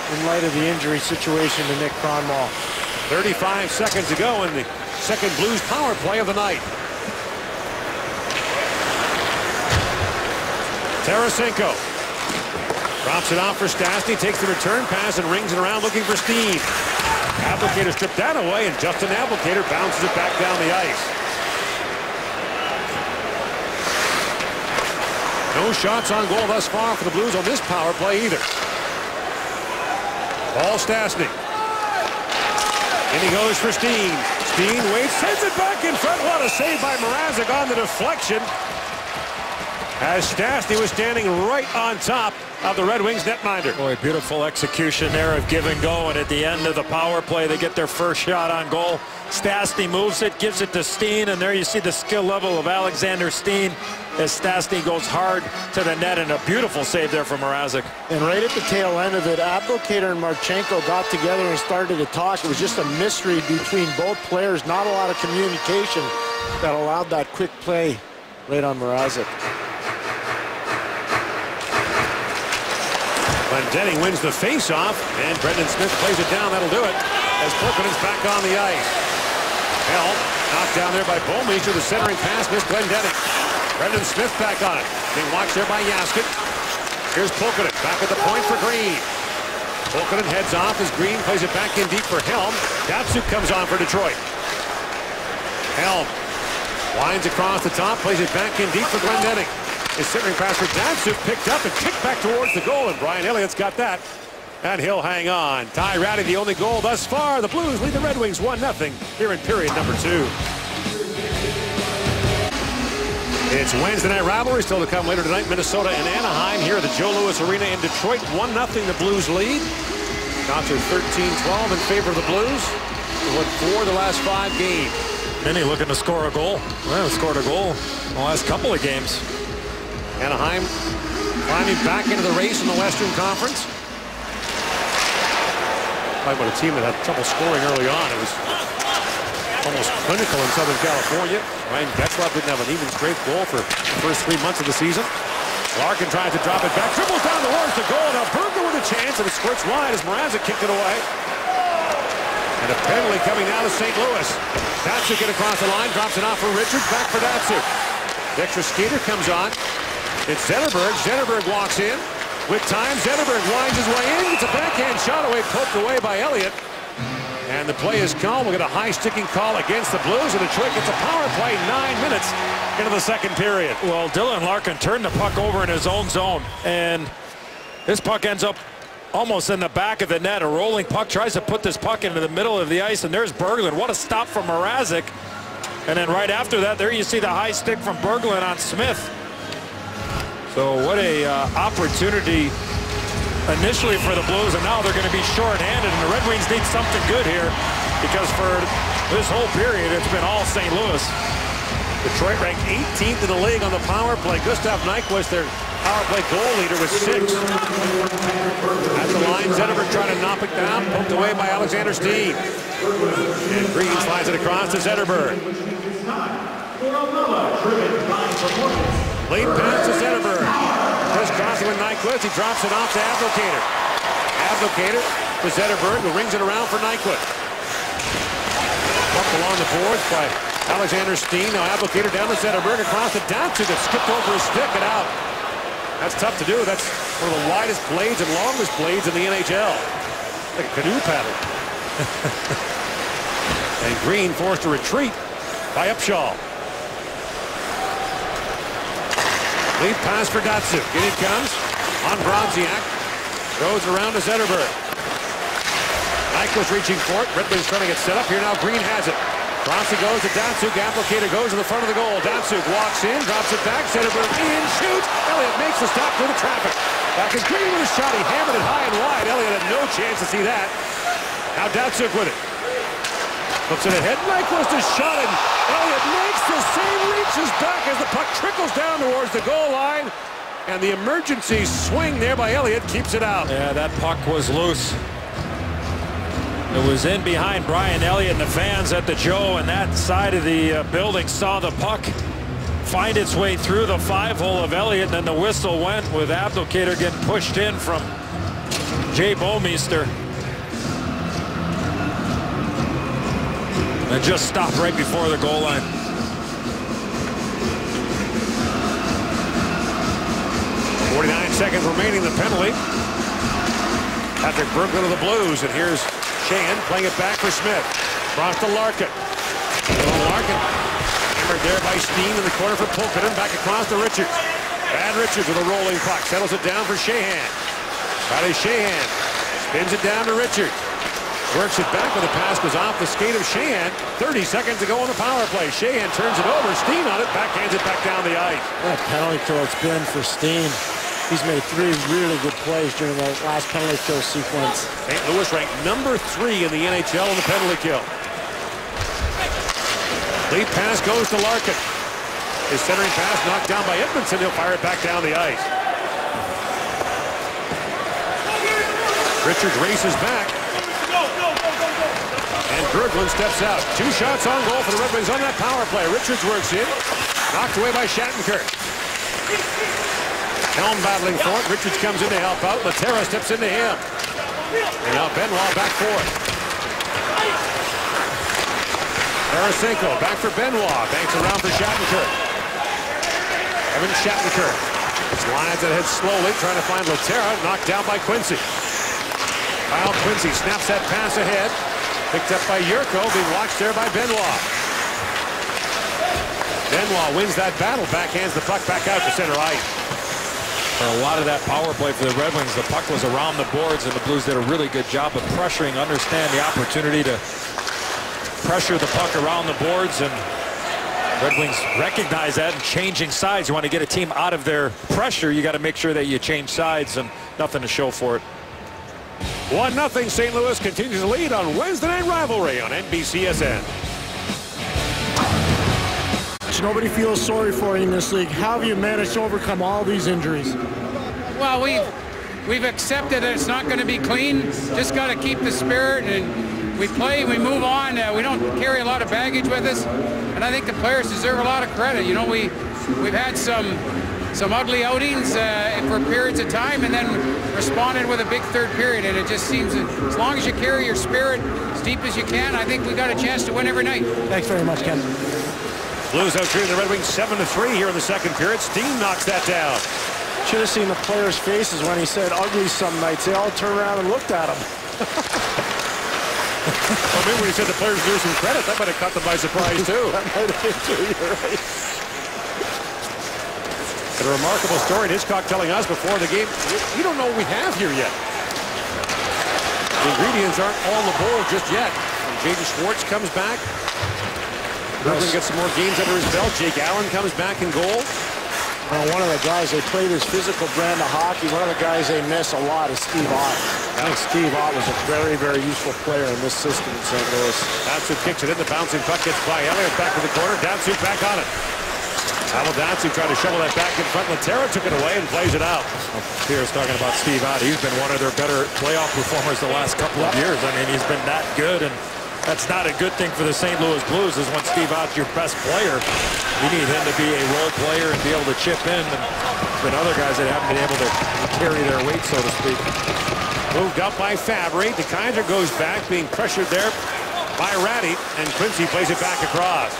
Speaker 7: in light of the injury situation to Nick Kronwall.
Speaker 1: 35 seconds to go in the second Blues power play of the night. Tarasenko drops it off for Stastny, takes the return pass and rings it around looking for Steen. Applicator stripped that away, and Justin Applicator bounces it back down the ice. No shots on goal thus far for the Blues on this power play either. Paul Stastny. And he goes for Steen. Steen waits, sends it back in front. What a save by Mrazek on the deflection, as Stastny was standing right on top of the Red Wings netminder.
Speaker 8: Boy, beautiful execution there of give and go, and at the end of the power play, they get their first shot on goal. Stastny moves it, gives it to Steen, and there you see the skill level of Alexander Steen as Stastny goes hard to the net, and a beautiful save there from Mrazek.
Speaker 7: And right at the tail end of it, Applicator and Marchenko got together and started to talk. It was just a mystery between both players, not a lot of communication that allowed that quick play right on Mrazek.
Speaker 1: Glendening wins the face-off, and Brendan Smith plays it down. That'll do it as Pulkkinen's back on the ice. Helm knocked down there by Bouwmeester. The centering pass missed Glendening. Brendan Smith back on it. Being watched there by Jaskin. Here's Pulkkinen back at the point for Green. Pulkkinen heads off as Green plays it back in deep for Helm. Datsuk comes on for Detroit. Helm winds across the top, plays it back in deep for Glendening. His centering pass for Datsuk picked up and kicked back towards the goal, and Brian Elliott's got that. And he'll hang on. Ty Ratty, the only goal thus far. The Blues lead the Red Wings 1-0 here in period number 2. It's Wednesday night rivalry still to come later tonight. Minnesota and Anaheim here at the Joe Louis Arena in Detroit. 1-0 the Blues lead. Shots are 13-12 in favor of the Blues. What, 4 of the last 5 games.
Speaker 8: Minnie looking to score a goal. Well, scored a goal in the last couple of games.
Speaker 1: Anaheim climbing back into the race in the Western Conference. Talking about a team that had trouble scoring early on. It was almost clinical in Southern California. Ryan Getzlaf didn't have an even straight goal for the first 3 months of the season. Larkin tries to drop it back, dribbles down towards the goal. Now Berger with a chance, and it squirts wide as Mrazek kicked it away. And a penalty coming now to St. Louis. Datsuk get across the line, drops it off for Richards, back for Datsuk. Extra Skeeter comes on. It's Zetterberg. Zetterberg walks in. With time, Zetterberg winds his way in. Gets a backhand shot away, poked away by Elliott. And the play is called. We'll get a high sticking call against the Blues, and Detroit gets a power play 9 minutes into the second period.
Speaker 8: Well, Dylan Larkin turned the puck over in his own zone, and this puck ends up almost in the back of the net. A rolling puck tries to put this puck into the middle of the ice, and there's Berglund. What a stop from Mrazek. And then right after that, there you see the high stick from Berglund on Smith. So what a opportunity initially for the Blues, and now they're going to be short-handed, and the Red Wings need something good here because for this whole period, it's been all St. Louis.
Speaker 1: Detroit ranked 18th in the league on the power play. Gustav Nyquist, their power play goal leader, with 6. At the line, Zetterberg trying to knock it down, poked away by Alexander Steen. And Green slides it across to Zetterberg. Late pass to Zetterberg. Chris crossing with Nyquist. He drops it off to Abdelkader. Abdelkader to Zetterberg, who rings it around for Nyquist. Up along the boards by Alexander Steen. Now Abdelkader down to Zetterberg, across to Datsyuk that skipped over his stick and out. That's tough to do. That's one of the widest blades and longest blades in the NHL. Like a canoe paddle. And Green forced to retreat by Upshaw. Lead pass for Datsyuk. In it comes on Bronziak. Goes around to Zetterberg. Nyquist reaching for it. Red Wings trying to get set up here now. Green has it. Rossi goes to Datsyuk. Abdelkader goes to the front of the goal. Datsyuk walks in, drops it back. Zetterberg in, shoots. Elliott makes the stop through the traffic. Back is Green with a shot. He hammered it high and wide. Elliott had no chance to see that. Now Datsyuk with it. Flips it ahead. Nyquist is shot, and Elliott makes the save, reaches back as the puck trickles down towards the goal line. And the emergency swing there by Elliott keeps it out.
Speaker 8: Yeah, that puck was loose. It was in behind Brian Elliott, and the fans at the Joe and that side of the building saw the puck find its way through the 5-hole of Elliott, and then the whistle went with Abdelkader getting pushed in from Jay Bouwmeester. And just stopped right before the goal line.
Speaker 1: .49 seconds remaining, the penalty. Patrick Berglund of the Blues, and here's Sheahan playing it back for Smith. Across to Larkin. Larkin hammered there by Steen in the corner for Pulkkinen. Back across to Richards. Brad Richards with a rolling puck. Settles it down for Sheahan. Riley Sheahan spins it down to Richards. Works it back, but the pass goes off the skate of Sheahan. 30 seconds to go on the power play. Sheahan turns it over. Steen on it. Backhands it back down the ice.
Speaker 7: What a penalty kill it's been for Steen. He's made 3 really good plays during the last penalty kill sequence.
Speaker 1: St. Louis ranked number 3 in the NHL in the penalty kill. Lead pass goes to Larkin. His centering pass knocked down by Edmondson. He'll fire it back down the ice. Richards races back. And Berglund steps out. 2 shots on goal for the Red Wings on that power play. Richards works in. Knocked away by Shattenkirk. Helm battling for it. Richards comes in to help out. Laterra steps into him. And now Benoit back for it. Tarasenko back for Benoit. Banks around for Shattenkirk. Evan Shattenkirk slides ahead slowly, trying to find Laterra. Knocked down by Quincy. Kyle Quincy snaps that pass ahead. Picked up by Yurko, being watched there by Benoit. Benoit wins that battle. Backhands the puck back out to center ice.
Speaker 8: For a lot of that power play for the Red Wings, the puck was around the boards, and the Blues did a really good job of pressuring, understand the opportunity to pressure the puck around the boards, and Red Wings recognize that and changing sides. You want to get a team out of their pressure, you got to make sure that you change sides, and nothing to show for it.
Speaker 1: 1-0 St. Louis continues to lead on Wednesday Night Rivalry on NBCSN.
Speaker 7: Nobody feels sorry for you in this league. How have you managed to overcome all these injuries?
Speaker 11: Well, we've accepted that it's not going to be clean. Just got to keep the spirit, and we play, we move on. We don't carry a lot of baggage with us, and I think the players deserve a lot of credit. You know, we've had some ugly outings for periods of time, and then responded with a big third period, and it just seems that as long as you carry your spirit as deep as you can, I think we got a chance to win every night.
Speaker 7: Thanks very much, Ken.
Speaker 1: Blues out treating the Red Wings 7-3 here in the second period. Steen knocks that down.
Speaker 7: Should have seen the players' faces when he said ugly some nights. They all turned around and looked at him.
Speaker 1: Well, maybe when he said the players deserve some credit, that might have caught them by surprise too.
Speaker 7: That might have been too, you're right.
Speaker 1: A remarkable story. Hitchcock telling us before the game, we don't know what we have here yet. The ingredients aren't all on the board just yet. And Jaden Schwartz comes back. Brooklyn gets some more games under his belt. Jake Allen comes back in goal.
Speaker 7: One of the guys, they played his physical brand of hockey. One of the guys they miss a lot is Steve Ott. I think Steve Ott was a very, very useful player in this system in St. Louis.
Speaker 1: Datsuk kicks it in. The bouncing puck gets by Elliott back to the corner. Datsuk back on it. Pavel Datsuk tried to shovel that back in front. Laterra took it away and plays it out.
Speaker 8: Pierre's talking about Steve Ott. He's been one of their better playoff performers the last couple of years. I mean, he's been that good, and that's not a good thing for the St. Louis Blues, is when Steve Ott's your best player. You need him to be a role player and be able to chip in. And there's been other guys that haven't been able to carry their weight, so to speak.
Speaker 1: Moved up by Fabry. DeKeyser goes back, being pressured there by Ratty, and Quincy plays it back across.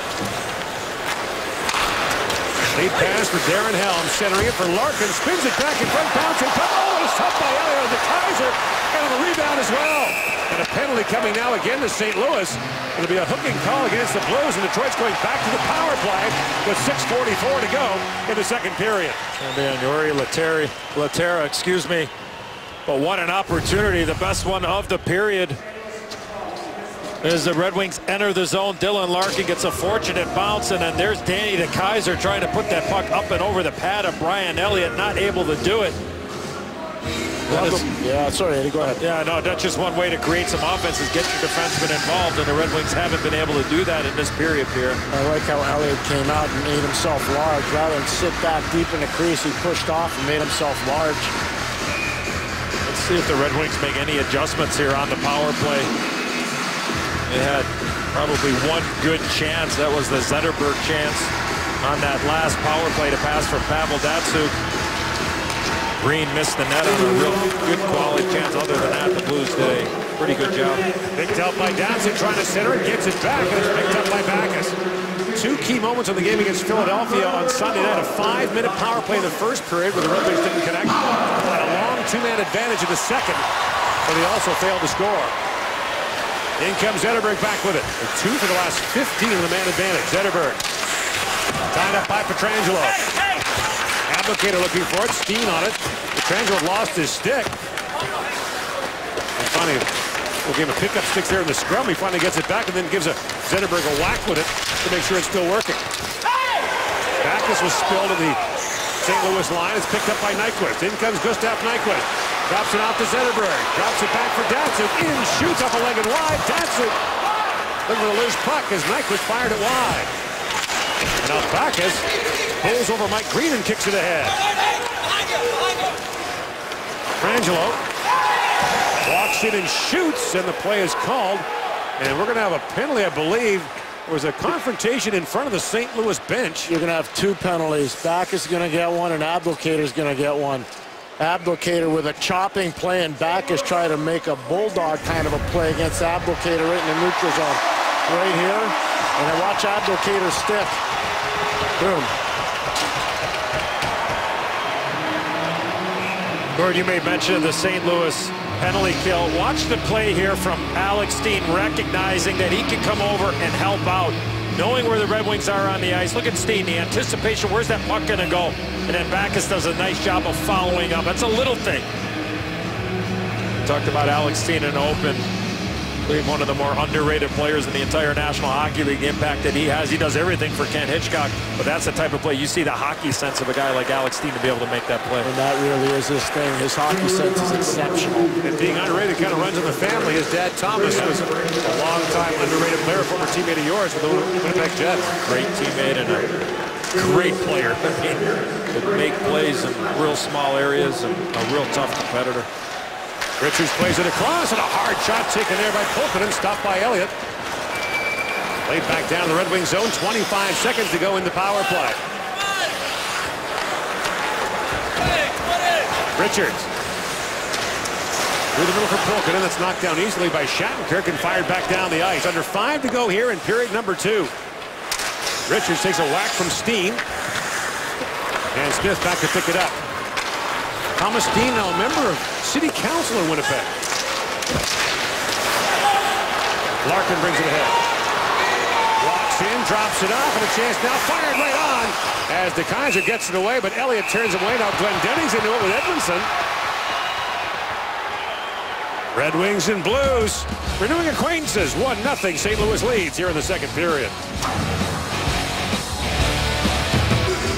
Speaker 1: Lead pass for Darren Helm, centering it for Larkin, spins it back in front, bouncing puck. Oh, it's tough by Elliott. DeKeyser, and on the rebound as well. And a penalty coming now again to St. Louis. It'll be a hooking call against the Blues, and Detroit's going back to the power play with 6:44 to go in the second period.
Speaker 8: And Yuri Laterra, excuse me. But what an opportunity, the best one of the period. As the Red Wings enter the zone, Dylan Larkin gets a fortunate bounce, and then there's Danny DeKeyser trying to put that puck up and over the pad of Brian Elliott, not able to do it.
Speaker 7: Yeah, sorry, Eddie, go ahead.
Speaker 8: Yeah, no, that's just one way to create some offense, is get your defenseman involved, and the Red Wings haven't been able to do that in this period, Pierre.
Speaker 7: I like how Elliott came out and made himself large. Rather than sit back deep in the crease, he pushed off and made himself large.
Speaker 8: Let's see if the Red Wings make any adjustments here on the power play. They had probably one good chance. That was the Zetterberg chance on that last power play to pass from Pavel Datsuk. Green missed the net on a real good quality chance. Other than that, the Blues did a pretty good job.
Speaker 1: Picked up by Datsuk, trying to center it, gets it back, and it's picked up by Backes. Two key moments of the game against Philadelphia on Sunday night. A 5-minute power play in the first period where the Red Wings didn't connect, and a long two-man advantage in the second, but they also failed to score. In comes Zetterberg back with it. A 2 for the last 15 in the man advantage. Zetterberg tied up by Pietrangelo. Abdelkader looking for it. Steen on it. Pietrangelo lost his stick. And finally, we'll give him a pickup sticks there in the scrum. He finally gets it back and then gives Zetterberg a whack with it to make sure it's still working. Backes was spilled at the St. Louis line. It's picked up by Nyquist. In comes Gustav Nyquist. Drops it off to Zetterberg. Drops it back for Datsuk. In, shoots off a leg and wide. Datsuk looking for a loose puck as Nyquist fired it wide. And now Backes pulls over Mike Green and kicks it ahead. Pietrangelo walks in and shoots, and the play is called. And we're going to have a penalty, I believe. There was a confrontation in front of the St. Louis bench.
Speaker 7: You're going to have two penalties. Backes is going to get one, and Abdelkader is going to get one. Abdelkader with a chopping play, and Backes try to make a bulldog kind of a play against Abdelkader right in the neutral zone. Right here. And then watch Abdelkader's stick. Boom.
Speaker 8: Gord, you made mention of the St. Louis penalty kill. Watch the play here from Alex Steen, recognizing that he can come over and help out, knowing where the Red Wings are on the ice. Look at Steen, the anticipation, where's that puck going to go? And then Backes does a nice job of following up. That's a little thing. Talked about Alex Steen in open. One of the more underrated players in the entire National Hockey League. The impact that he has. He does everything for Kent Hitchcock, but that's the type of play. You see the hockey sense of a guy like Alex Steen to be able to make that play.
Speaker 7: And that really is his thing. His hockey sense is exceptional.
Speaker 1: And being underrated kind of runs in the family. His dad, Thomas, was a long-time underrated player, former teammate of yours with the Winnipeg Jets.
Speaker 8: Great teammate and a great player. I mean, could make plays in real small areas and a real tough competitor.
Speaker 1: Richards plays it across, and a hard shot taken there by Pulkkinen, stopped by Elliott. Played back down the Red Wings zone, 25 seconds to go in the power play. Richards. Through the middle for Pulkkinen, that's knocked down easily by Shattenkirk and fired back down the ice. Under 5 to go here in period number 2. Richards takes a whack from Steen. And Smith back to pick it up. Thomas Steen, now a member of City Council in Winnipeg. Larkin brings it ahead. Walks in, drops it off, and a chance now fired right on as DeKeyser gets it away, but Elliott turns him away. Now Glendenning's into it with Edmondson. Red Wings and Blues renewing acquaintances. 1-0 St. Louis leads here in the second period.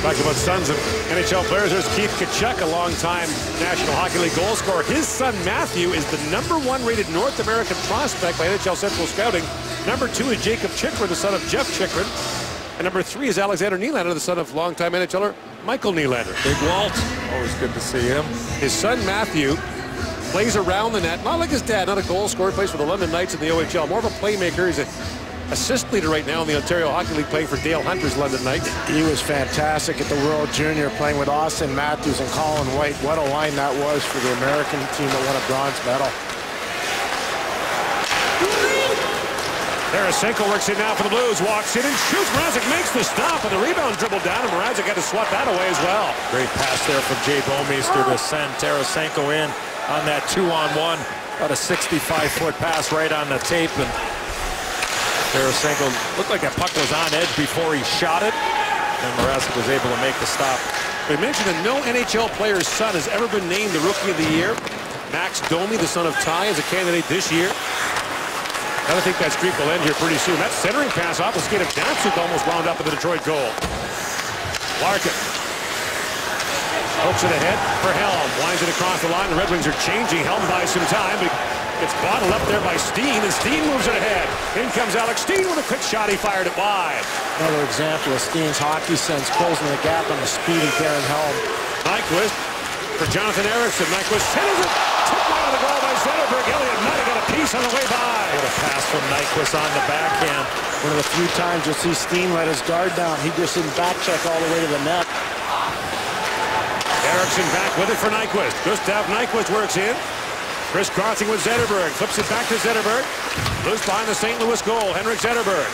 Speaker 1: Talking about sons of NHL players, there's Keith Tkachuk, a longtime National Hockey League goal scorer. His son Matthew is the #1 rated North American prospect by NHL Central Scouting. #2 is Jacob Chychrun, the son of Jeff Chychrun. And #3 is Alexander Nylander, the son of longtime NHLer Michael Nylander.
Speaker 8: Big Walt, always good to see him.
Speaker 1: His son Matthew plays around the net, not like his dad, not a goal scorer, plays for the London Knights in the OHL, more of a playmaker. He's an assist leader right now in the Ontario Hockey League, playing for Dale Hunter's London Knights.
Speaker 7: He was fantastic at the World Junior, playing with Austin Matthews and Colin White. What a line that was for the American team that won a bronze medal.
Speaker 1: Tarasenko works in now for the Blues, walks in and shoots. Mrazek makes the stop, and the rebound dribbled down, and Mrazek had to swat that away as well.
Speaker 8: Great pass there from Jay Bouwmeester to send Tarasenko in on that 2-on-1. About a 65-foot pass right on the tape, and Tarasenko looked like that puck was on edge before he shot it, and Mrazek was able to make the stop.
Speaker 1: We mentioned that no NHL player's son has ever been named the Rookie of the Year. Max Domi, the son of Ty, is a candidate this year. I think that streak will end here pretty soon. That centering pass off the skate of Datsuk almost wound up at the Detroit goal. Larkin hooks it ahead for Helm. Winds it across the line. The Red Wings are changing. Helm buys some time, but it's bottled up there by Steen, and Steen moves it ahead. In comes Alex Steen with a quick shot. He fired it wide.
Speaker 7: Another example of Steen's hockey sense, closing the gap on the speedy Darren Helm.
Speaker 1: Nyquist for Jonathan Ericsson. Nyquist centers it. Took out of the goal by Zetterberg. Elliott might have got a piece on the way by.
Speaker 8: What a pass from Nyquist on the backhand.
Speaker 7: One of the few times you'll see Steen let his guard down. He just didn't back check all the way to the net.
Speaker 1: Ericsson back with it for Nyquist. Gustav Nyquist works in. Crisscrossing with Zetterberg. Flips it back to Zetterberg. Loose behind the St. Louis goal. Henrik Zetterberg.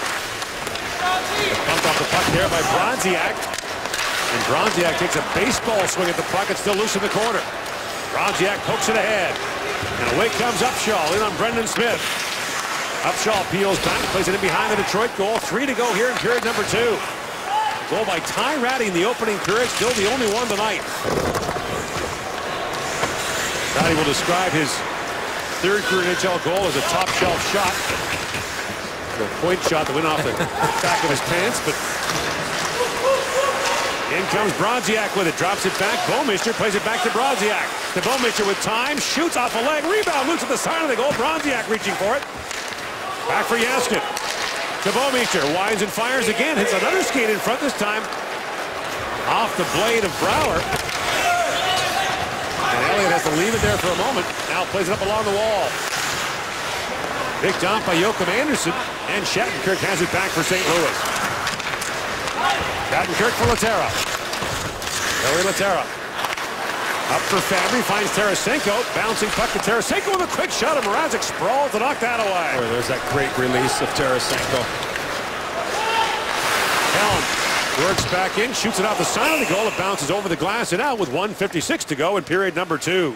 Speaker 1: Bumped off the puck there by Bronziak. And Bronziak takes a baseball swing at the puck. It's still loose in the corner. Bronziak pokes it ahead. And away comes Upshaw in on Brendan Smith. Upshaw peels back, plays it in behind the Detroit goal. 3 to go here in period number 2. Goal by Ty Ratty in the opening period, still the only one tonight. Ratty will describe his third career NHL goal as a top shelf shot. The point shot that went off the back of his pants, but in comes Bronziak with it, drops it back. Bouwmeester plays it back to Bronziak. To Bouwmeester with time, shoots off a leg, rebound, loose at the side of the goal. Bronziak reaching for it. Back for Jaskin. To Bouwmeester, winds and fires again. Hits another skate in front this time. Off the blade of Brouwer. And Elliott has to leave it there for a moment. Now plays it up along the wall. Picked off by Joachim Andersen. And Shattenkirk has it back for St. Louis. Shattenkirk for Laterra. Joey Laterra. Up for Fabry, finds Tarasenko. Bouncing puck to Tarasenko with a quick shot of Mrazek. Sprawled to knock that away.
Speaker 8: Oh, there's that great release of Tarasenko.
Speaker 1: Helm works back in, shoots it off the side of the goal. It bounces over the glass and out with 1:56 to go in period number 2.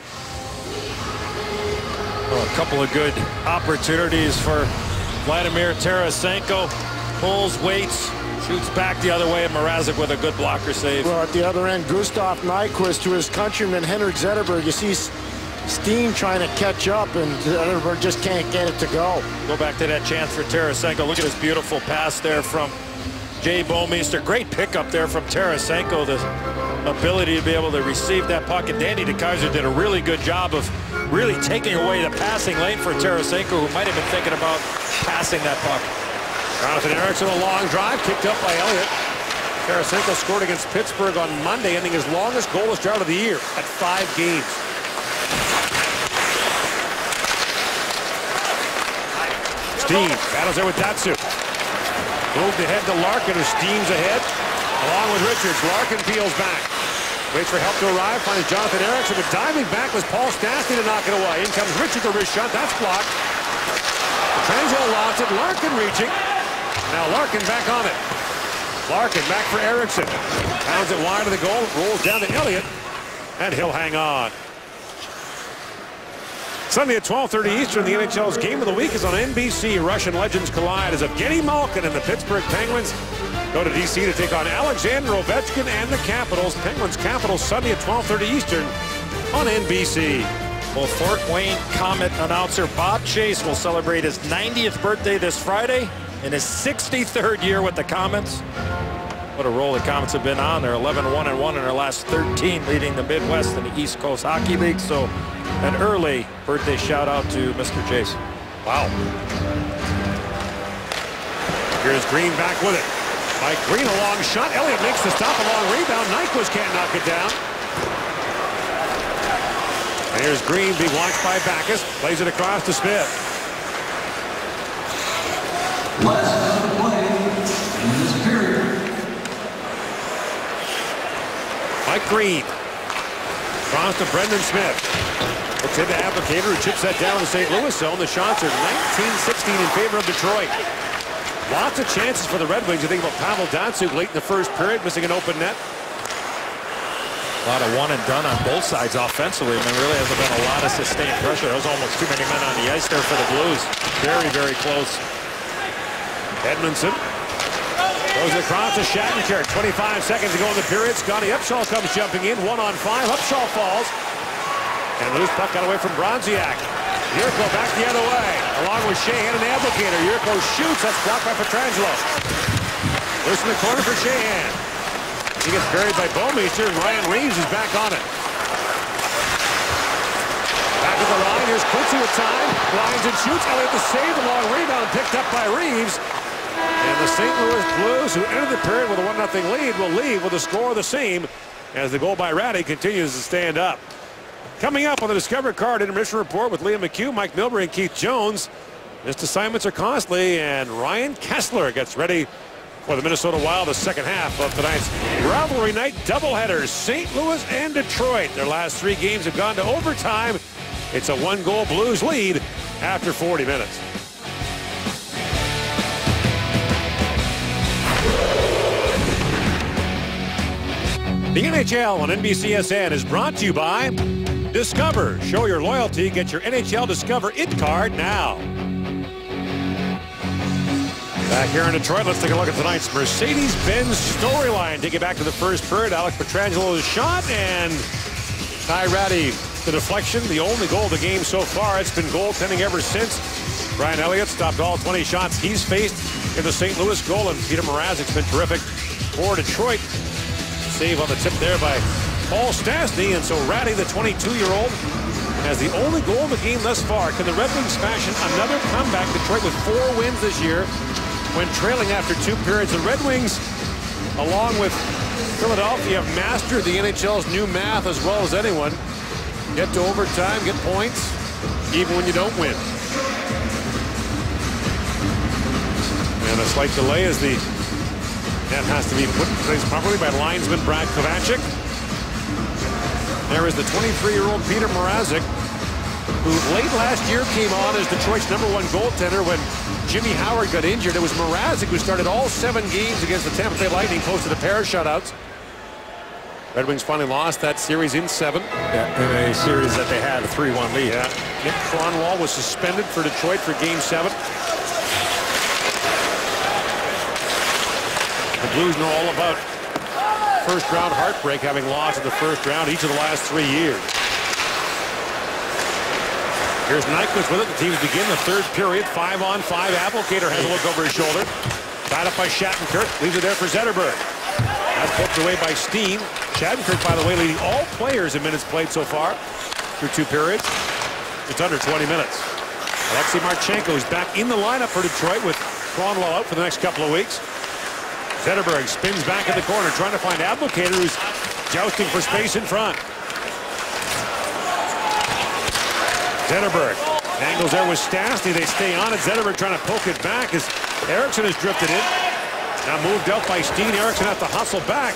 Speaker 8: Oh, a couple of good opportunities for Vladimir Tarasenko. Pulls, waits, shoots back the other way, and Mrazek with a good blocker save.
Speaker 7: Well, at the other end, Gustav Nyquist to his countryman Henrik Zetterberg. You see Steen trying to catch up, and Zetterberg just can't get it to go.
Speaker 8: Go back to that chance for Tarasenko. Look at this beautiful pass there from Jay Bouwmeester. Great pickup there from Tarasenko. The ability to be able to receive that puck, and Danny DeKeyser did a really good job of really taking away the passing lane for Tarasenko, who might have been thinking about passing that puck.
Speaker 1: Jonathan Ericsson, a long drive, kicked up by Elliott. Tarasenko scored against Pittsburgh on Monday, ending his longest goalless drought of the year at 5 games. Steen battles there with Datsuk. Moved ahead to Larkin, who steams ahead. Along with Richards, Larkin peels back. Waits for help to arrive, finds Jonathan Ericsson, but diving back was Paul Stastny to knock it away. In comes Richards, the wrist shot, that's blocked. Pietrangelo lost it, Larkin reaching. Now Larkin back on it. Larkin back for Ericsson. Pounds it wide of the goal, rolls down to Elliott, and he'll hang on. Sunday at 12:30 Eastern, the NHL's Game of the Week is on NBC. Russian legends collide as Evgeny Malkin and the Pittsburgh Penguins go to D.C. to take on Alexander Ovechkin and the Capitals. Penguins-Capitals Sunday at 12:30 Eastern on NBC.
Speaker 8: Well, Fort Wayne Comet announcer Bob Chase will celebrate his 90th birthday this Friday in his 63rd year with the Comets. What a roll the Comets have been on. They're 11-1-1 in their last 13, leading the Midwest and the East Coast Hockey League. So an early birthday shout out to Mr. Jason.
Speaker 1: Wow. Here's Green back with it. Mike Green, a long shot. Elliott makes the stop, a long rebound. Nyquist can't knock it down. And here's Green being watched by Backes. Plays it across to Smith.
Speaker 12: Last play in this period.
Speaker 1: Mike Green. Cross to Brendan Smith. Looks into Applicator, who chips that down in the St. Louis zone. The shots are 19-16 in favor of Detroit. Lots of chances for the Red Wings. You think about Pavel Datsyuk late in the first period, missing an open net.
Speaker 8: A lot of one and done on both sides offensively. I mean, there really hasn't been a lot of sustained pressure. There was almost too many men on the ice there for the Blues. Very, very close.
Speaker 1: Edmondson goes across to Shattenkirk. 25 seconds to go in the period. Scotty Upshall comes jumping in. 1-on-5. Upshall falls. And the loose puck got away from Bronziak. Yurko back the other way. Along with Sheahan and Applicator. Yurko shoots. That's blocked by Pietrangelo. Loose in the corner for Sheahan. He gets buried by Bouwmeester, and Ryan Reeves is back on it. Back at the line. Here's Quincy with time. Lines and shoots. Elliott the save. The long rebound picked up by Reeves. And the St. Louis Blues, who entered the period with a 1-0 lead, will leave with a score the same as the goal by Ratty continues to stand up. Coming up on the Discover Card Intermission Report with Liam McHugh, Mike Milbury, and Keith Jones. Missed assignments are costly, and Ryan Kessler gets ready for the Minnesota Wild, the second half of tonight's rivalry night doubleheaders. St. Louis and Detroit. Their last 3 games have gone to overtime. It's a 1-goal Blues lead after 40 minutes. The NHL on NBCSN is brought to you by Discover. Show your loyalty. Get your NHL Discover It card now. Back here in Detroit, let's take a look at tonight's Mercedes-Benz storyline. Take it back to the first period. Alex Pietrangelo's shot, and Ty Ratty, the deflection, the only goal of the game so far. It's been goaltending ever since. Brian Elliott stopped all 20 shots he's faced in the St. Louis goal, and Peter Mrazek's been terrific for Detroit. Save on the tip there by Paul Stastny, and so Ratty, the 22-year-old, has the only goal of the game thus far. Can the Red Wings fashion another comeback? Detroit with 4 wins this year when trailing after 2 periods. The Red Wings, along with Philadelphia, mastered the NHL's new math as well as anyone. Get to overtime, get points, even when you don't win. And a slight delay as the net has to be put in place properly by linesman Brad Kovacic. There is the 23-year-old Peter Mrazek, who late last year came on as Detroit's #1 goaltender when Jimmy Howard got injured. It was Mrazek who started all 7 games against the Tampa Bay Lightning, posted a pair of shutouts. Red Wings finally lost that series in 7.
Speaker 8: Yeah, in a series that they had a 3-1 lead.
Speaker 1: Yeah. Nick Kronwall was suspended for Detroit for Game 7. The Blues know all about first-round heartbreak, having lost in the first round each of the last 3 years. Here's Nyquist with it. The teams begin the third period. 5-on-5. Applicator has a look over his shoulder. Tied up by Shattenkirk. Leaves it there for Zetterberg. That's poked away by Steen. Shattenkirk, by the way, leading all players in minutes played so far through 2 periods. It's under 20 minutes. Alexei Marchenko is back in the lineup for Detroit with Kronwall out for the next couple of weeks. Zetterberg spins back in the corner, trying to find Applicator, who's jousting for space in front. Zetterberg angles there with Stastny. They stay on it. Zetterberg trying to poke it back as Eriksson has drifted in. Now moved out by Steen. Eriksson has to hustle back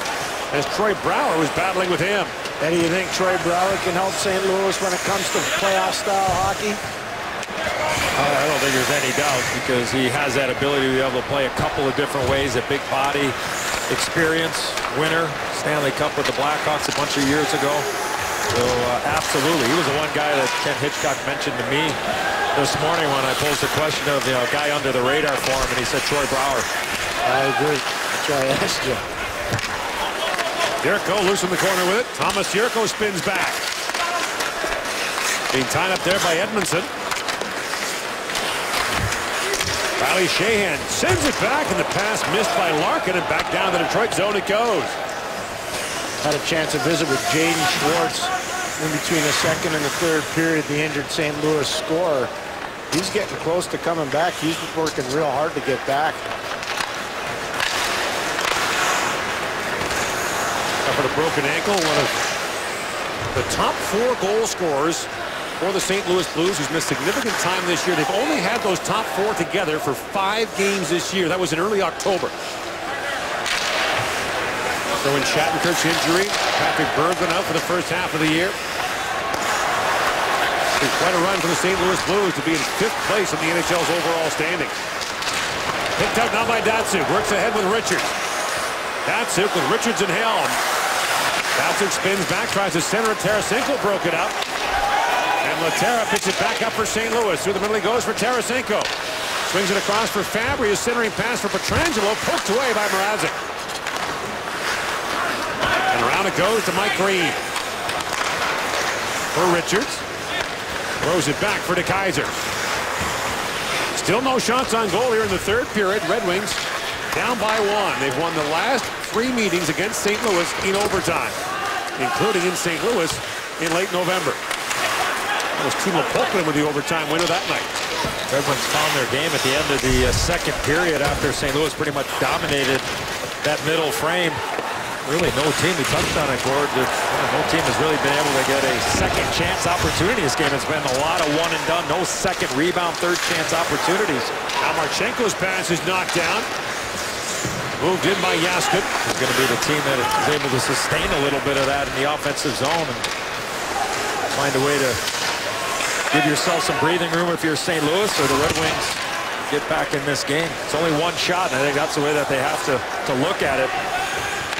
Speaker 1: as Troy Brouwer was battling with him.
Speaker 7: And do you think Troy Brouwer can help St. Louis when it comes to playoff-style hockey?
Speaker 8: I don't think there's any doubt, because he has that ability to be able to play a couple of different ways. A big body, experience, winner, Stanley Cup with the Blackhawks a bunch of years ago. So absolutely, he was the one guy that Ken Hitchcock mentioned to me this morning when I posed the question of, you know, a guy under the radar for him, and he said Troy Brouwer.
Speaker 7: I agree. That's why I asked you.
Speaker 1: Yurko loose in the corner with it. Thomas Yurko spins back. Being tied up there by Edmondson. Riley Sheahan sends it back, and the pass missed by Larkin, and back down the Detroit zone it goes.
Speaker 7: Had a chance to visit with Jaden Schwartz in between the second and the third period. The injured St. Louis scorer. He's getting close to coming back. He's working real hard to get back.
Speaker 1: Suffered a broken ankle, one of the top 4 goal scorers for the St. Louis Blues, who's missed significant time this year. They've only had those top 4 together for 5 games this year. That was in early October. So in Shattenkirk's injury, Patrick Berglund out for the first half of the year. It's quite a run for the St. Louis Blues to be in 5th place in the NHL's overall standings. Picked up now by Datsyuk. Works ahead with Richards. Datsyuk with Richards and Helm. Datsyuk spins back, tries to center it. Tarasenko broke it up. And Laterra picks it back up for St. Louis. Through the middle he goes for Tarasenko. Swings it across for Fabry. A centering pass for Pietrangelo. Poked away by Mrazek. And around it goes to Mike Green. For Richards. Throws it back for DeKaiser. Still no shots on goal here in the 3rd period. Red Wings down by 1. They've won the last 3 meetings against St. Louis in overtime, including in St. Louis in late November. That was Timo Pulkkinen with the overtime winner that night.
Speaker 8: Red Wings found their game at the end of the 2nd period after St. Louis pretty much dominated that middle frame. Really, no team, we touched on it, Gord, no team has really been able to get a second chance opportunity this game. It's been a lot of one and done, no second rebound, third chance opportunities.
Speaker 1: Now Marchenko's pass is knocked down. Moved in by Jaskin.
Speaker 8: It's going to be the team that is able to sustain a little bit of that in the offensive zone and find a way to give yourself some breathing room if you're St. Louis, or the Red Wings get back in this game. It's only 1 shot, and I think that's the way that they have to look at it.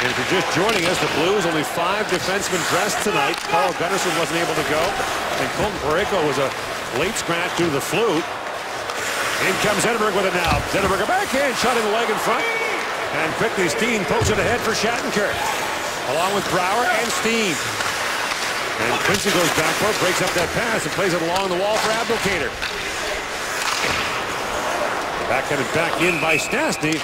Speaker 1: And if you're just joining us, the Blues only 5 defensemen dressed tonight. Carl Gunnarsson wasn't able to go, and Colton Parayko was a late scratch due to the flu. In comes Zetterberg with it now. Zetterberg a backhand shot in the leg in front. And quickly Steen pokes it ahead for Shattenkirk, along with Brouwer and Steen. And Quincy goes backward, breaks up that pass, and plays it along the wall for Abdelkader. Backhanded back in by Stastny,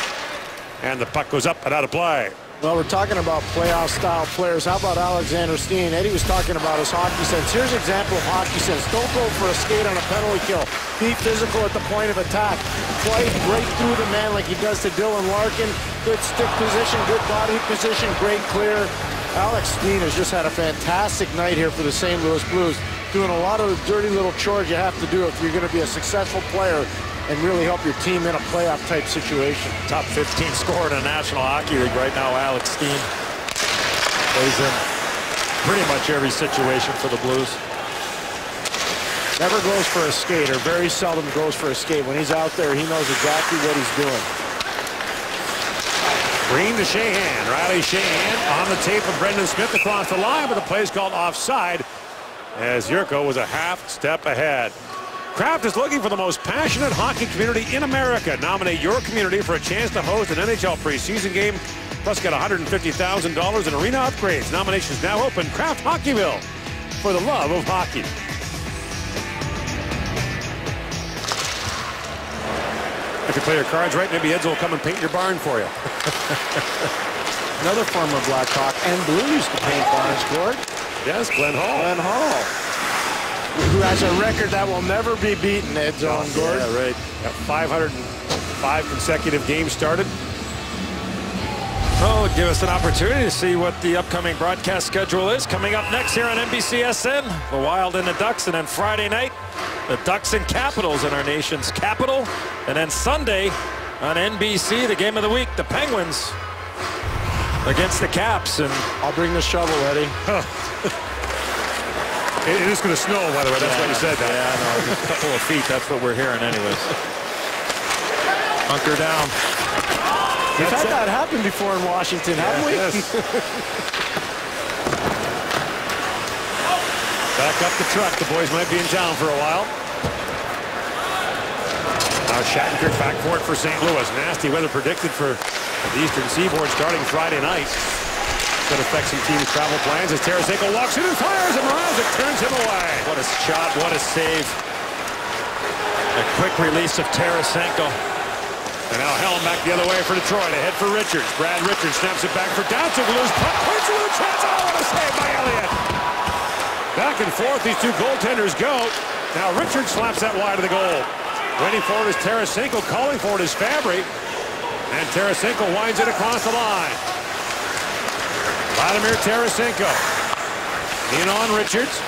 Speaker 1: and the puck goes up and out of play.
Speaker 7: Well, we're talking about playoff-style players. How about Alexander Steen? Eddie was talking about his hockey sense. Here's an example of hockey sense. Don't go for a skate on a penalty kill. Be physical at the point of attack. Play right through the man like he does to Dylan Larkin. Good stick position, good body position, great clear. Alex Steen has just had a fantastic night here for the St. Louis Blues. Doing a lot of the dirty little chores you have to do if you're going to be a successful player and really help your team in a playoff-type situation.
Speaker 8: Top 15 scorer in the National Hockey League right now, Alex Steen. Plays in pretty much every situation for the Blues.
Speaker 7: Never goes for a skate, or very seldom goes for a skate. When he's out there, he knows exactly what he's doing.
Speaker 1: Green to Sheahan. Riley Sheahan on the tape of Brendan Smith across the line, but the play is called offside as Yurko was a half step ahead. Kraft is looking for the most passionate hockey community in America. Nominate your community for a chance to host an NHL preseason game. Plus, get $150,000 in arena upgrades. Nominations now open. Kraft Hockeyville, for the love of hockey. If you play your cards right, maybe Eds will come and paint your barn for you.
Speaker 7: Another former Blackhawk and Blue used to paint barns, Gord.
Speaker 1: Yes, Glenn Hall.
Speaker 7: Glenn Hall, who has a record that will never be beaten, Ed Zone, Gord.
Speaker 1: Yeah, right. Got 505 consecutive games started.
Speaker 8: Oh, give us an opportunity to see what the upcoming broadcast schedule is. Coming up next here on NBCSN, the Wild and the Ducks, and then Friday night, the Ducks and Capitals in our nation's capital. And then Sunday on NBC, the game of the week, the Penguins against the Caps. And
Speaker 7: I'll bring the shovel, Eddie.
Speaker 1: It is going to snow, by the way. That's why you said that.
Speaker 8: Yeah, no, just a couple of feet. That's what we're hearing anyways. Hunker down.
Speaker 7: We've had that happen before in Washington, haven't we?
Speaker 1: Yes. Back up the truck. The boys might be in town for a while. Now Shattenkirk back for it for St. Louis. Nasty weather predicted for the Eastern Seaboard starting Friday night. Could affect some teams' travel plans as Tarasenko walks in and fires, and Mrazek turns him away.
Speaker 8: What a shot, what a save. A quick release of Tarasenko.
Speaker 1: And now Helm back the other way for Detroit. Ahead for Richards. Brad Richards snaps it back for Downton. Loose puck. Quincy with a chance. Oh, what a save by Elliott. Back and forth these two goaltenders go. Now Richards slaps that wide of the goal. Waiting for it is Tarasenko. Calling for it is Fabry. And Tarasenko winds it across the line. Vladimir Tarasenko. In on Richards.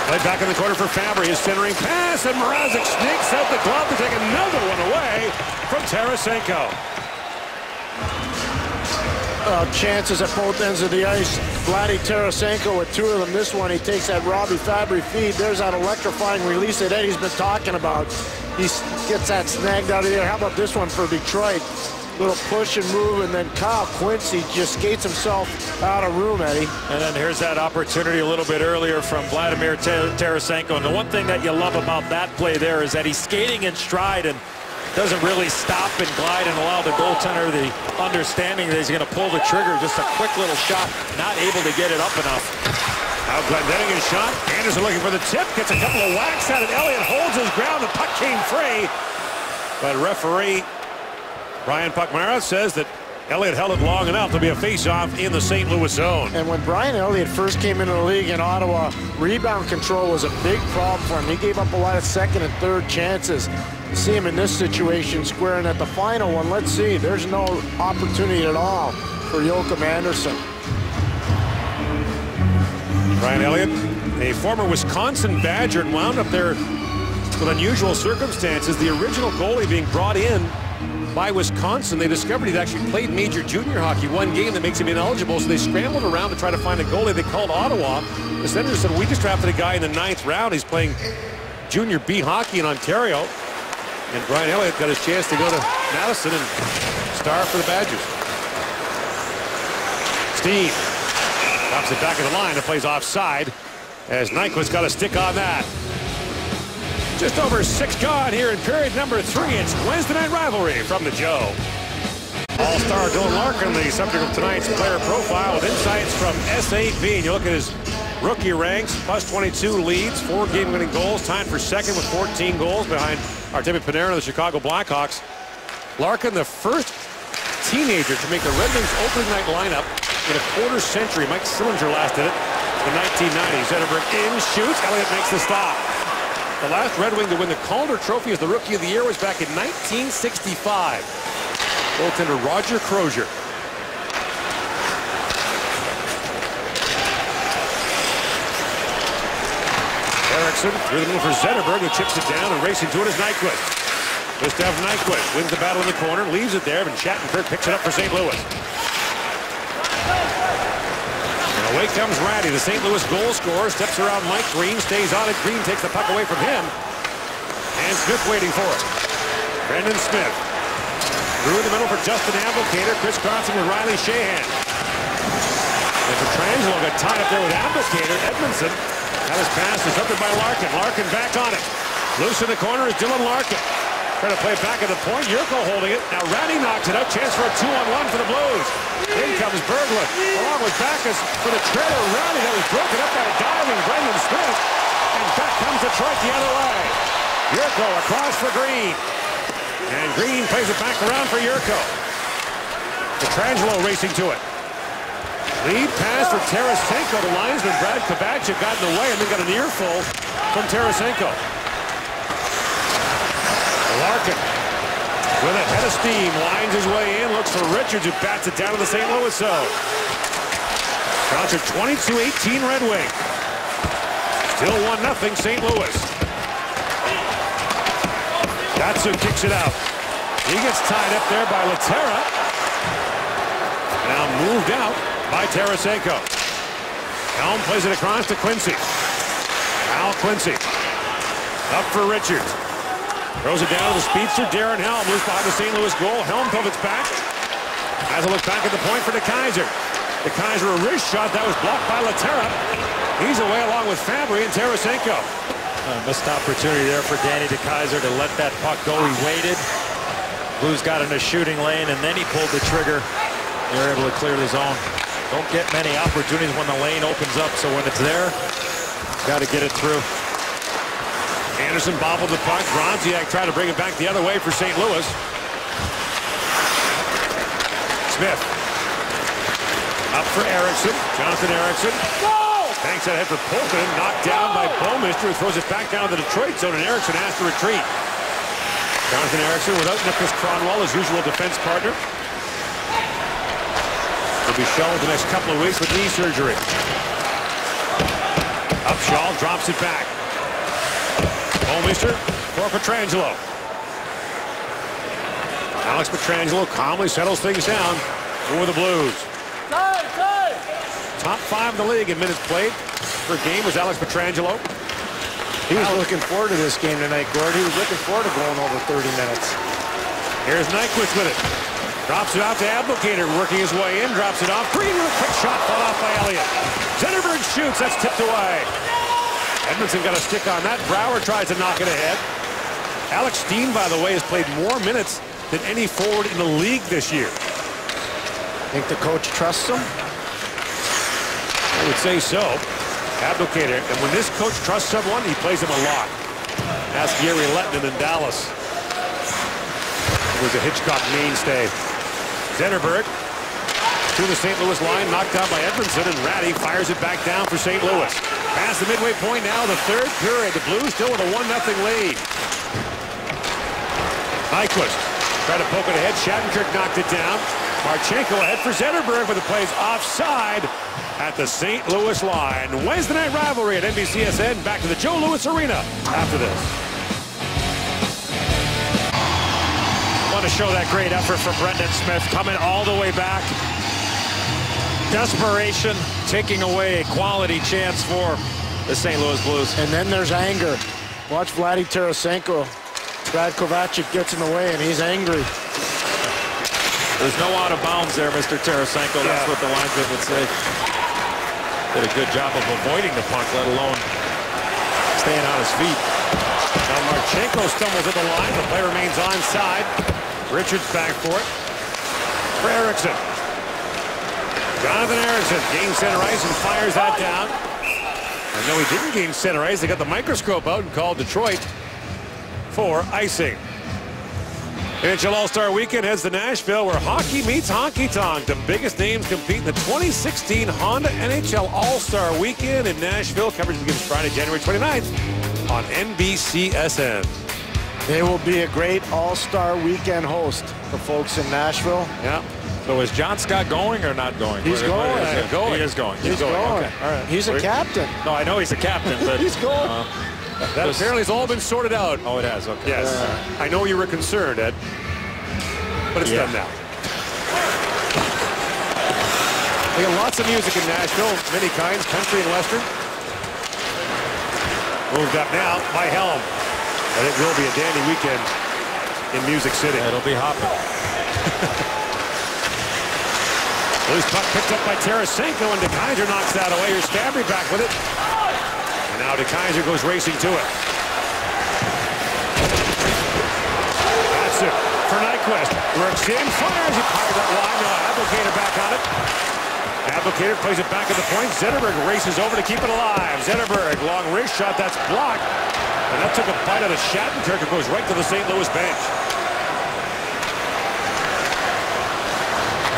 Speaker 1: Played back in the corner for Fabry. His centering pass, and Mrazek sneaks out the glove to take another one away from Tarasenko.
Speaker 7: Chances at both ends of the ice. Vladdy Tarasenko with two of them. This one, he takes that Robbie Fabry feed. There's that electrifying release that Eddie's been talking about. He gets that snagged out of there. How about this one for Detroit? Little push and move, and then Kyle Quincy just skates himself out of room, Eddie.
Speaker 8: And then here's that opportunity a little bit earlier from Vladimir Tarasenko. And the one thing that you love about that play there is that he's skating in stride and doesn't really stop and glide and allow the goaltender the understanding that he's going to pull the trigger. Just a quick little shot, not able to get it up enough.
Speaker 1: Now Glendening is shot. Anderson looking for the tip. Gets a couple of whacks at it. Elliott holds his ground. The puck came free. But referee Brian Puckmara says that Elliott held it long enough to be a face-off in the St. Louis zone.
Speaker 7: And when Brian Elliott first came into the league in Ottawa, rebound control was a big problem for him. He gave up a lot of second and third chances. You see him in this situation squaring at the final one. Let's see. There's no opportunity at all for Joachim Anderson.
Speaker 1: Brian Elliott, a former Wisconsin Badger, and wound up there with unusual circumstances. The original goalie being brought in by Wisconsin, they discovered he'd actually played major junior hockey. One game that makes him ineligible, so they scrambled around to try to find a goalie. They called Ottawa. The Senators said, we just drafted a guy in the 9th round. He's playing junior B hockey in Ontario. And Brian Elliott got his chance to go to Madison and star for the Badgers. Steve drops it back of the line and plays offside as Nyquist got a stick on that. Just over 6 gone here in period number 3. It's Wednesday Night Rivalry from the Joe. All-star Dylan Larkin, the subject of tonight's player profile with insights from SAP. And you look at his rookie ranks, plus 22 leads, 4 game-winning goals, tied for second with 14 goals behind Artemi Panarin of the Chicago Blackhawks. Larkin, the first teenager to make the Red Wings opening night lineup in a quarter century. Mike Sillinger last did it in the 1990s. Zetterberg in, shoots, Elliott makes the stop. The last Red Wing to win the Calder Trophy as the Rookie of the Year was back in 1965. Goaltender Roger Crozier. Eriksson through the middle for Zetterberg, who chips it down, and racing to it is Nyquist. Gustav Nyquist wins the battle in the corner, leaves it there, and Shattenkirk picks it up for St. Louis. Away comes Ratty, the St. Louis goal scorer, steps around Mike Green, stays on it. Green takes the puck away from him. And Smith waiting for it. Brendan Smith. Through the middle for Justin Abdelkader, crisscrossing with Riley Sheahan. And Pietrangelo got tied up there with Abdelkader. Edmondson had his pass intercepted by Larkin. Larkin back on it. Loose in the corner is Dylan Larkin. Trying to play it back at the point. Yurko holding it. Now Ratty knocks it out. Chance for a 2-on-1 for the Blues. In comes Berglund, along with Backus for the trailer. Ratty that was broken up by a diving Brendan Smith. And back comes Detroit the other way. Yurko across for Green. And Green plays it back around for Yurko. Pietrangelo racing to it. Lead pass for Tarasenko. The linesman Brad Kovacic got in the way and then got an earful from Tarasenko. Larkin with a head of steam, winds his way in, looks for Richards, who bats it down to the St. Louis zone. Counts are 22-18 Red Wing. Still 1-0 St. Louis. Datsu kicks it out. He gets tied up there by Laterra. Now moved out by Tarasenko. Helm plays it across to Quincy. Al Quincy. Up for Richards. Throws it down to the speedster, Darren Helm, loose behind the St. Louis goal. Helm pivots back. Has a look back at the point for DeKeyser. DeKeyser, a wrist shot that was blocked by Laterra. He's away along with Fabry and Tarasenko.
Speaker 8: Missed opportunity there for Danny DeKeyser to let that puck go. He waited. Blues got in a shooting lane, and then he pulled the trigger. They were able to clear the zone. Don't get many opportunities when the lane opens up, so when it's there, got to get it through.
Speaker 1: Anderson bobbled the puck. Bronziak tried to bring it back the other way for St. Louis. Smith. Up for Erickson. Jonathan Erickson. Banks that head for Polkinen. Knocked down by Bouwmeester, who throws it back down to the Detroit zone, and Erickson has to retreat. Jonathan Erickson without Nicholas Kronwall, his usual defense partner. He'll be shelved the next couple of weeks with knee surgery. Upshaw drops it back. Bouwmeester for Pietrangelo. Alex Pietrangelo calmly settles things down for the Blues. Top 5 in the league in minutes played per game was Alex Pietrangelo.
Speaker 7: He was looking forward to this game tonight, Gord. He was looking forward to going over 30 minutes.
Speaker 1: Here's Nyquist with it. Drops it out to Abdelkader, working his way in, drops it off. Green with a quick shot, fought off by Elliott. Zetterberg shoots, that's tipped away. Edmondson got a stick on that. Brouwer tries to knock it ahead. Alex Steen, by the way, has played more minutes than any forward in the league this year.
Speaker 7: Think the coach trusts him?
Speaker 1: I would say so. Abdelkader, and when this coach trusts someone, he plays him a lot. Ask Yuri Lettinen in Dallas. He was a Hitchcock mainstay. Zetterberg to the St. Louis line, knocked down by Edmondson, and Ratty fires it back down for St. Louis. Past the midway point now, the third period. The Blues still with a 1-0 lead. Nyquist tried to poke it ahead. Shattenkirk knocked it down. Marchenko ahead for Zetterberg, but the play's offside at the St. Louis line. Wednesday night rivalry at NBCSN. Back to the Joe Louis Arena after this.
Speaker 8: Want to show that great effort from Brendan Smith, coming all the way back. Desperation, taking away a quality chance for the St. Louis Blues.
Speaker 7: And then there's anger. Watch Vladdy Tarasenko. Brad Kovacic gets in the way, and he's angry.
Speaker 8: There's no out of bounds there, Mr. Tarasenko. That's what the linesman would say. Did a good job of avoiding the puck, let alone staying on his feet.
Speaker 1: Now Marchenko stumbles at the line. The play remains onside. Richards back for it. For Erickson. Jonathan Erickson gains center ice and fires that down. And no, he didn't gain center ice. They got the microscope out and called Detroit for icing. NHL All-Star Weekend heads to Nashville, where hockey meets honky-tonk. The biggest names compete in the 2016 Honda NHL All-Star Weekend in Nashville. Coverage begins Friday, January 29th on NBCSN.
Speaker 7: They will be a great All-Star Weekend host, the folks in Nashville.
Speaker 1: Yeah.
Speaker 8: So is John Scott going or not going?
Speaker 7: He's going.
Speaker 8: He is going.
Speaker 7: He's going.
Speaker 8: Okay.
Speaker 7: All right. He's a captain.
Speaker 8: No, I know he's a captain, but
Speaker 7: he's going.
Speaker 1: That apparently has all been sorted out.
Speaker 8: Oh, it has. Okay.
Speaker 1: Yes. I know you were concerned, Ed, but it's done now. We got lots of music in Nashville, many kinds, country and western. Moved up now by Helm. But it will be a dandy weekend in Music City.
Speaker 8: It'll be hopping.
Speaker 1: Loose puck picked up by Tarasenko, and DeKaiser knocks that away. Here's Fabry back with it. And now DeKaiser goes racing to it. That's it for Nyquist. Works in, fires. He fired that wide. Now Abdelkader back on it. Abdelkader plays it back at the point. Zetterberg races over to keep it alive. Zetterberg, long wrist shot. That's blocked. And that took a bite out of Shattenkirk. It goes right to the St. Louis bench.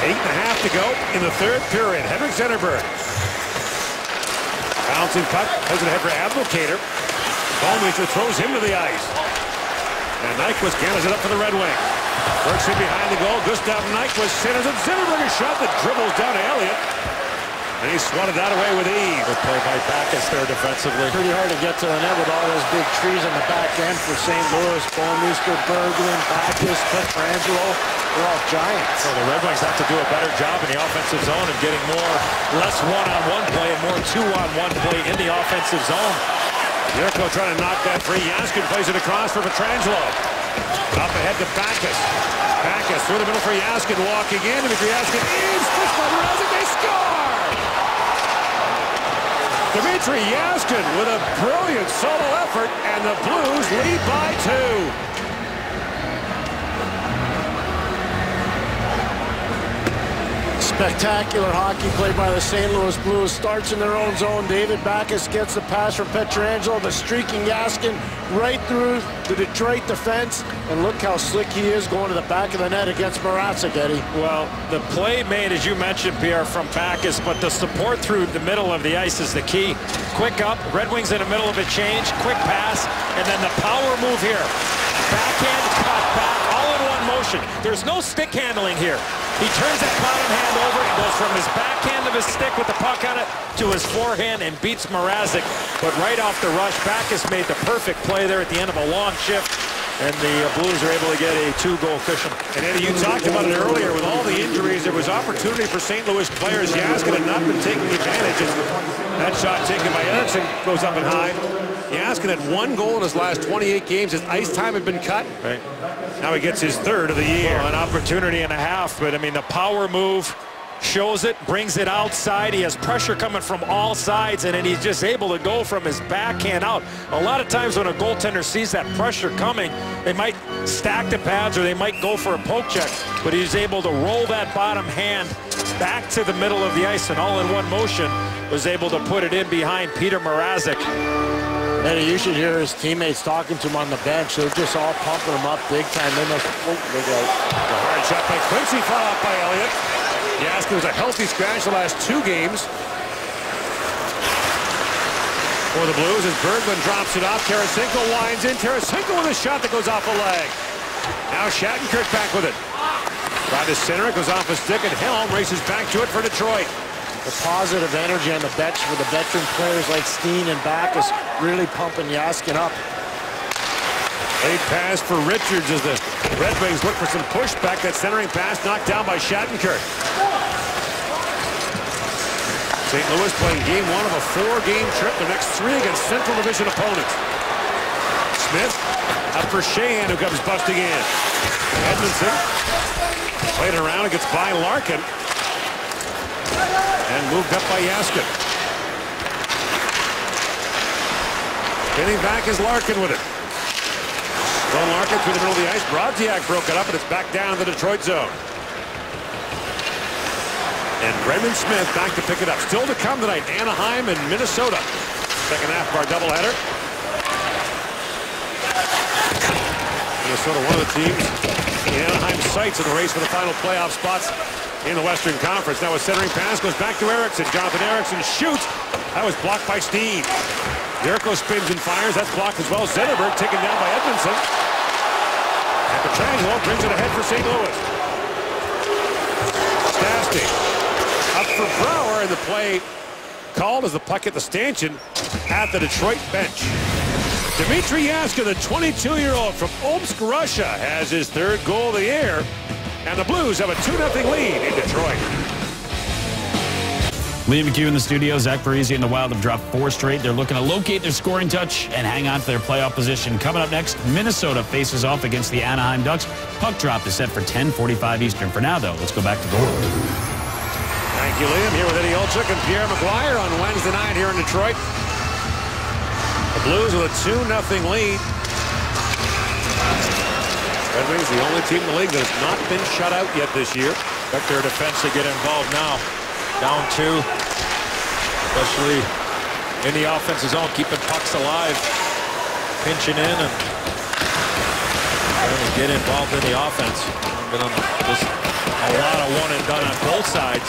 Speaker 1: 8.5 to go in the third period. Henrik Zetterberg. Bouncing puck. Plays it ahead for Abdelkader. Bouwmeester throws him to the ice. And Nyquist gathers it up for the Red Wing. Works in behind the goal. Gustav Nyquist centers it. Zetterberg a shot that dribbles down to Elliott. And he swatted that away with ease.
Speaker 8: Good play by Backus there defensively.
Speaker 7: Pretty hard to get to the net with all those big trees on the back end for St. Louis. Bouwmeester, Berglund, Backus, Pietrangelo. They're all giants.
Speaker 8: So the Red Wings have to do a better job in the offensive zone and getting less one-on-one play and more two-on-one play in the offensive zone.
Speaker 1: Yurko trying to knock that free. Jaskin plays it across for Pietrangelo. Up ahead to Backus. Backus through the middle for Jaskin, walking in. Dmitry Jaskin is pushed by Mrazek. They score! Dmitry Jaskin with a brilliant solo effort, and the Blues lead by 2.
Speaker 7: Spectacular hockey played by the St. Louis Blues. Starts in their own zone. David Backes gets the pass from Pietrangelo. The streaking Jaskin right through the Detroit defense. And look how slick he is going to the back of the net against Mrazek, Eddie.
Speaker 8: Well, the play made, as you mentioned, Pierre, from Backes, but the support through the middle of the ice is the key. Quick up, Red Wings in the middle of a change, quick pass, and then the power move here. Backhand, cut back, all in one motion. There's no stick handling here. He turns that bottom hand over and goes from his backhand of his stick with the puck on it to his forehand and beats Mrazek. But right off the rush, Backes made the perfect play there at the end of a long shift. And the Blues are able to get a 2-goal cushion.
Speaker 1: And Eddie, you talked about it earlier. With all the injuries, there was opportunity for St. Louis players. Jaskin had not been taking advantage. That shot taken by Eriksson goes up and high. Jaskin had 1 goal in his last 28 games. His ice time had been cut.
Speaker 8: Right.
Speaker 1: Now he gets his 3rd of the year.
Speaker 8: Well, an opportunity and a half, but I mean the power move shows it, brings it outside. He has pressure coming from all sides, and then he's just able to go from his backhand out. A lot of times when a goaltender sees that pressure coming, they might stack the pads or they might go for a poke check, but he's able to roll that bottom hand back to the middle of the ice and all in one motion was able to put it in behind Peter Mrazek.
Speaker 7: Eddie, you should hear his teammates talking to him on the bench. They're just all pumping him up big time. They must, they go.
Speaker 1: A hard shot by Quincy, followed up by Elliott. Jaskin was a healthy scratch the last 2 games for the Blues as Berglund drops it off. Tarasenko winds in. Tarasenko with a shot that goes off a leg. Now Shattenkirk back with it. By the center, it goes off a stick, and Helm races back to it for Detroit.
Speaker 7: The positive energy on the bench for the veteran players like Steen and Backes really pumping Jaskin up.
Speaker 1: Late pass for Richards as the Red Wings look for some pushback. That centering pass knocked down by Shattenkirk. St. Louis playing game 1 of a 4-game trip. The next 3 against Central Division opponents. Smith up for Sheahan, who comes busting in. Edmondson played around and gets by Larkin. And moved up by Jaskin. Getting back is Larkin with it. Well, Larkin through the middle of the ice. Brodziak broke it up, and it's back down in the Detroit zone. And Brendan Smith back to pick it up. Still to come tonight, Anaheim and Minnesota. Second half of our doubleheader. Minnesota, one of the teams in the Anaheim sights in the race for the final playoff spots in the Western Conference. Now a centering pass goes back to Eriksson. Jonathan Eriksson shoots. That was blocked by Steen. Jericho spins and fires. That's blocked as well. Zetterberg taken down by Edmondson. And Pietrangelo brings it ahead for St. Louis. Stastny up for Brouwer, and the play called as the puck hit the stanchion at the Detroit bench. Dmitry Jaskin, the 22-year-old from Omsk, Russia, has his 3rd goal of the year. And the Blues have a 2-0 lead in Detroit.
Speaker 13: Liam McHugh in the studio. Zach Parise and the Wild have dropped 4 straight. They're looking to locate their scoring touch and hang on to their playoff position. Coming up next, Minnesota faces off against the Anaheim Ducks. Puck drop is set for 10:45 Eastern. For now, though, let's go back to goal.
Speaker 1: Thank you, Liam. Here with Eddie Olczyk and Pierre McGuire on Wednesday night here in Detroit. The Blues with a 2-0 lead. Red Wings, the only team in the league that has not been shut out yet this year.
Speaker 8: Expect their defense to get involved now. Down 2, especially in the offensive zone, keeping pucks alive, pinching in and trying to get involved in the offense. Been on just a lot of one and done on both sides.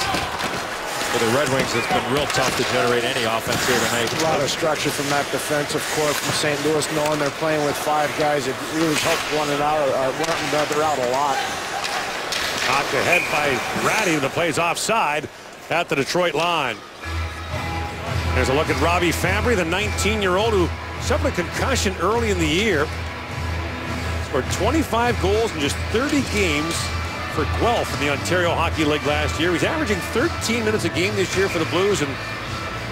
Speaker 8: For the Red Wings, it's been real tough to generate any offense here tonight.
Speaker 7: A lot of structure from that defensive core from St. Louis, knowing they're playing with 5 guys. It really helped one another out a lot.
Speaker 1: Knocked ahead by Ratty, the plays offside at the Detroit line. There's a look at Robbie Fabry, the 19-year-old who suffered a concussion early in the year. Scored 25 goals in just 30 games for Guelph in the Ontario Hockey League last year. He's averaging 13 minutes a game this year for the Blues, and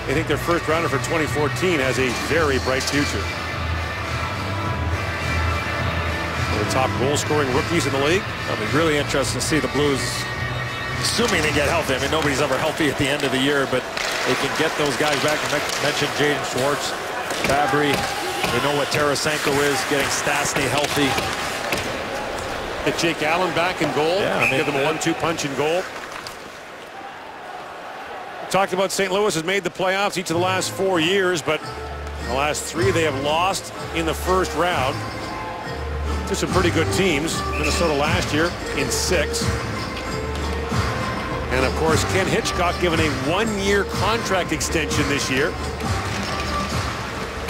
Speaker 1: they think their first rounder for 2014 has a very bright future. One of the top goal-scoring rookies in the league.
Speaker 8: It'll be really interesting to see the Blues, assuming they get healthy. I mean, nobody's ever healthy at the end of the year, but they can get those guys back. I mentioned Jaden Schwartz, Fabry. They know what Tarasenko is, getting Stastny healthy.
Speaker 1: Get Jake Allen back in goal.
Speaker 8: Yeah, I mean,
Speaker 1: give them a 1-2 punch in goal. talked about St. Louis has made the playoffs each of the last 4 years, but in the last 3 they have lost in the first round to some pretty good teams. Minnesota last year in 6. And of course, Ken Hitchcock given a 1-year contract extension this year.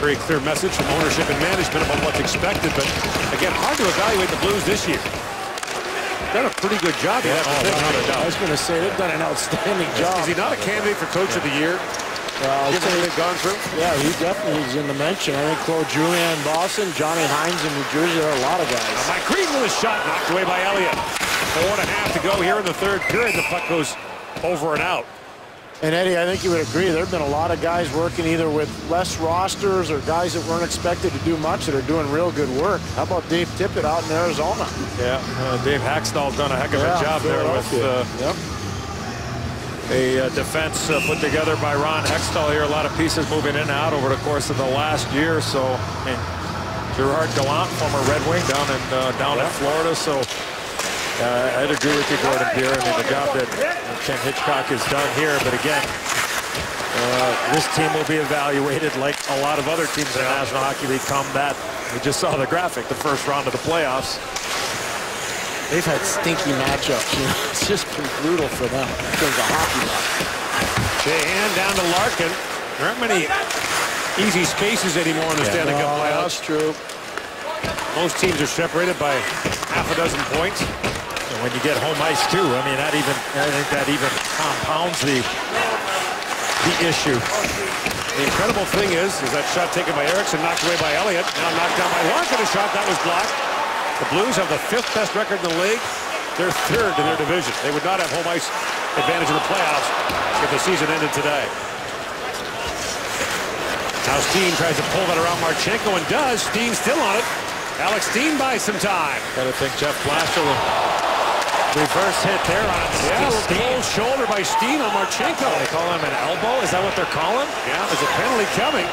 Speaker 1: Very clear message from ownership and management about what's expected, but again, hard to evaluate the Blues this year. Done a pretty good job.
Speaker 7: Yeah, I was going to say they've done an outstanding job.
Speaker 1: Is he not a candidate for Coach of the Year? Given what they've gone through?
Speaker 7: Yeah, he definitely is in the mention. I think Claude Julien in Boston, Johnny Hines in New Jersey, there are a lot of guys.
Speaker 1: Now Mike Green with a shot knocked away by Elliott. 4.5 to go here in the third period. The puck goes over and out.
Speaker 7: And Eddie, I think you would agree, there have been a lot of guys working either with less rosters or guys that weren't expected to do much that are doing real good work. How about Dave Tippett out in Arizona?
Speaker 8: Yeah, Dave Hackstall's done a heck of a job there with a defense put together by Ron Hextall here. A lot of pieces moving in and out over the course of the last year. So, I mean, Gerard Gallant, former Red Wing down in Florida. So, I'd agree with you, Gordon Beer. I mean, the job that Ken Hitchcock has done here. But again, this team will be evaluated like a lot of other teams in the National Hockey League come that. We just saw the graphic, the first round of the playoffs.
Speaker 7: They've had stinky matchups. You know, it's just been brutal for them in terms of hockey luck.
Speaker 1: Sheahan down to Larkin. There aren't many easy spaces anymore in the Stanley Cup playoffs.
Speaker 7: That's true.
Speaker 1: Most teams are separated by half a dozen points.
Speaker 8: And when you get home ice too, I mean, I think that even compounds the issue.
Speaker 1: The incredible thing is that shot taken by Eriksson, knocked away by Elliott. Now knocked down by Larkin. A shot that was blocked. The Blues have the 5th best record in the league. They're 3rd in their division. They would not have home ice advantage in the playoffs if the season ended today. Now Steen tries to pull that around Marchenko and does. Steen's still on it. Alex Steen buys some time.
Speaker 8: Gotta think Jeff Blashill will reverse hit there on
Speaker 1: Steen. Cold shoulder by Steen on Marchenko.
Speaker 8: They call him an elbow? Is that what they're calling?
Speaker 1: Yeah, there's a penalty coming.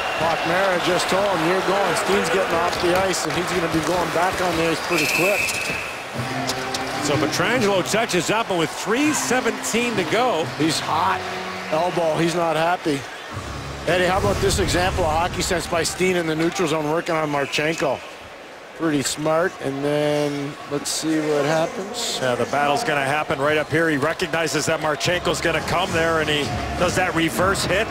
Speaker 7: Mara just told him, you're going. Steen's getting off the ice, and he's going to be going back on the ice pretty quick.
Speaker 1: So Pietrangelo touches up, and with 3:17 to go.
Speaker 7: He's hot. Elbow, he's not happy. Eddie, how about this example of hockey sense by Steen in the neutral zone working on Marchenko? Pretty smart, and then let's see what happens.
Speaker 8: Yeah, the battle's going to happen right up here. He recognizes that Marchenko's going to come there, and he does that reverse hit.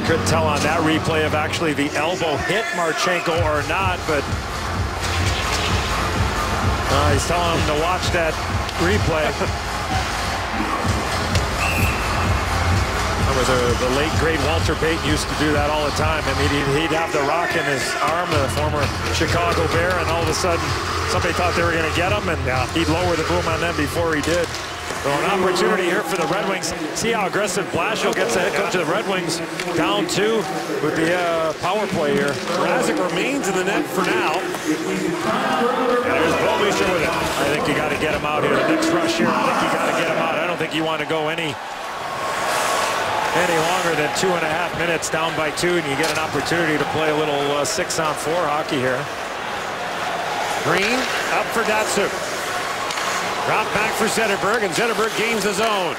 Speaker 8: Couldn't tell on that replay if actually the elbow hit Marchenko or not, but he's telling him to watch that replay. The late, great Walter Payton used to do that all the time. I mean, he'd have the rock in his arm, the former Chicago Bear, and all of a sudden somebody thought they were going to get him, and he'd lower the boom on them before he did. So an opportunity here for the Red Wings. See how aggressive Blashill gets the head coach of the Red Wings down 2 with the power play here.
Speaker 1: Mrazek remains in the net for now. And there's Bouwmeester with it.
Speaker 8: I think you got to get him out here. The next rush here, I think you got to get him out. I don't think you want to go any longer than 2.5 minutes down by 2, and you get an opportunity to play a little 6-on-4 hockey here.
Speaker 1: Green up for Datsuk. Drop back for Zetterberg, and Zetterberg gains the zone.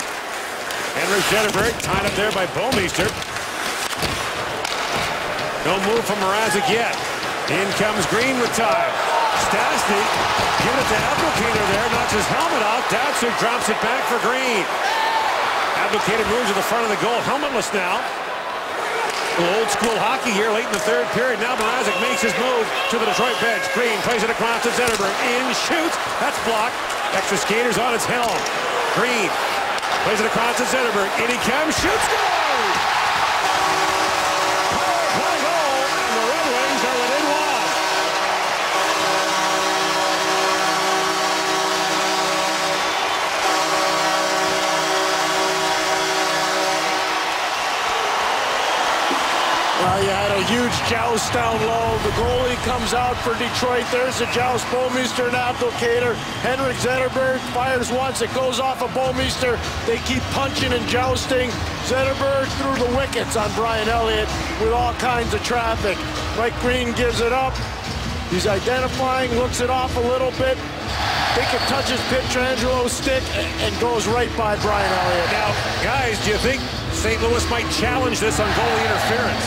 Speaker 1: Henrik Zetterberg tied up there by Bouwmeester. No move from Mrazek yet. In comes Green with time. Stastny give it to Abdelkader there, knocks his helmet off. Datsuk drops it back for Green. Abdelkader moves to the front of the goal, helmetless now. A little old school hockey here late in the third period. Now Mrazek makes his move to the Detroit bench. Green plays it across to Zetterberg. In, shoots. That's blocked. Extra skaters on its helm. Green plays it across to Zetterberg. In he comes, shoots, goal! Power play goal, and the Red Wings are within
Speaker 7: 1. You had a huge joust down low. The goalie comes out for Detroit. There's a joust. Bouwmeester and Abdelkader. Henrik Zetterberg fires once. It goes off of Bouwmeester. They keep punching and jousting. Zetterberg through the wickets on Brian Elliott with all kinds of traffic. Mike Green gives it up. He's identifying, looks it off a little bit. think it touches Pietrangelo's stick and goes right by Brian Elliott.
Speaker 1: Now, guys, do you think St. Louis might challenge this on goalie interference?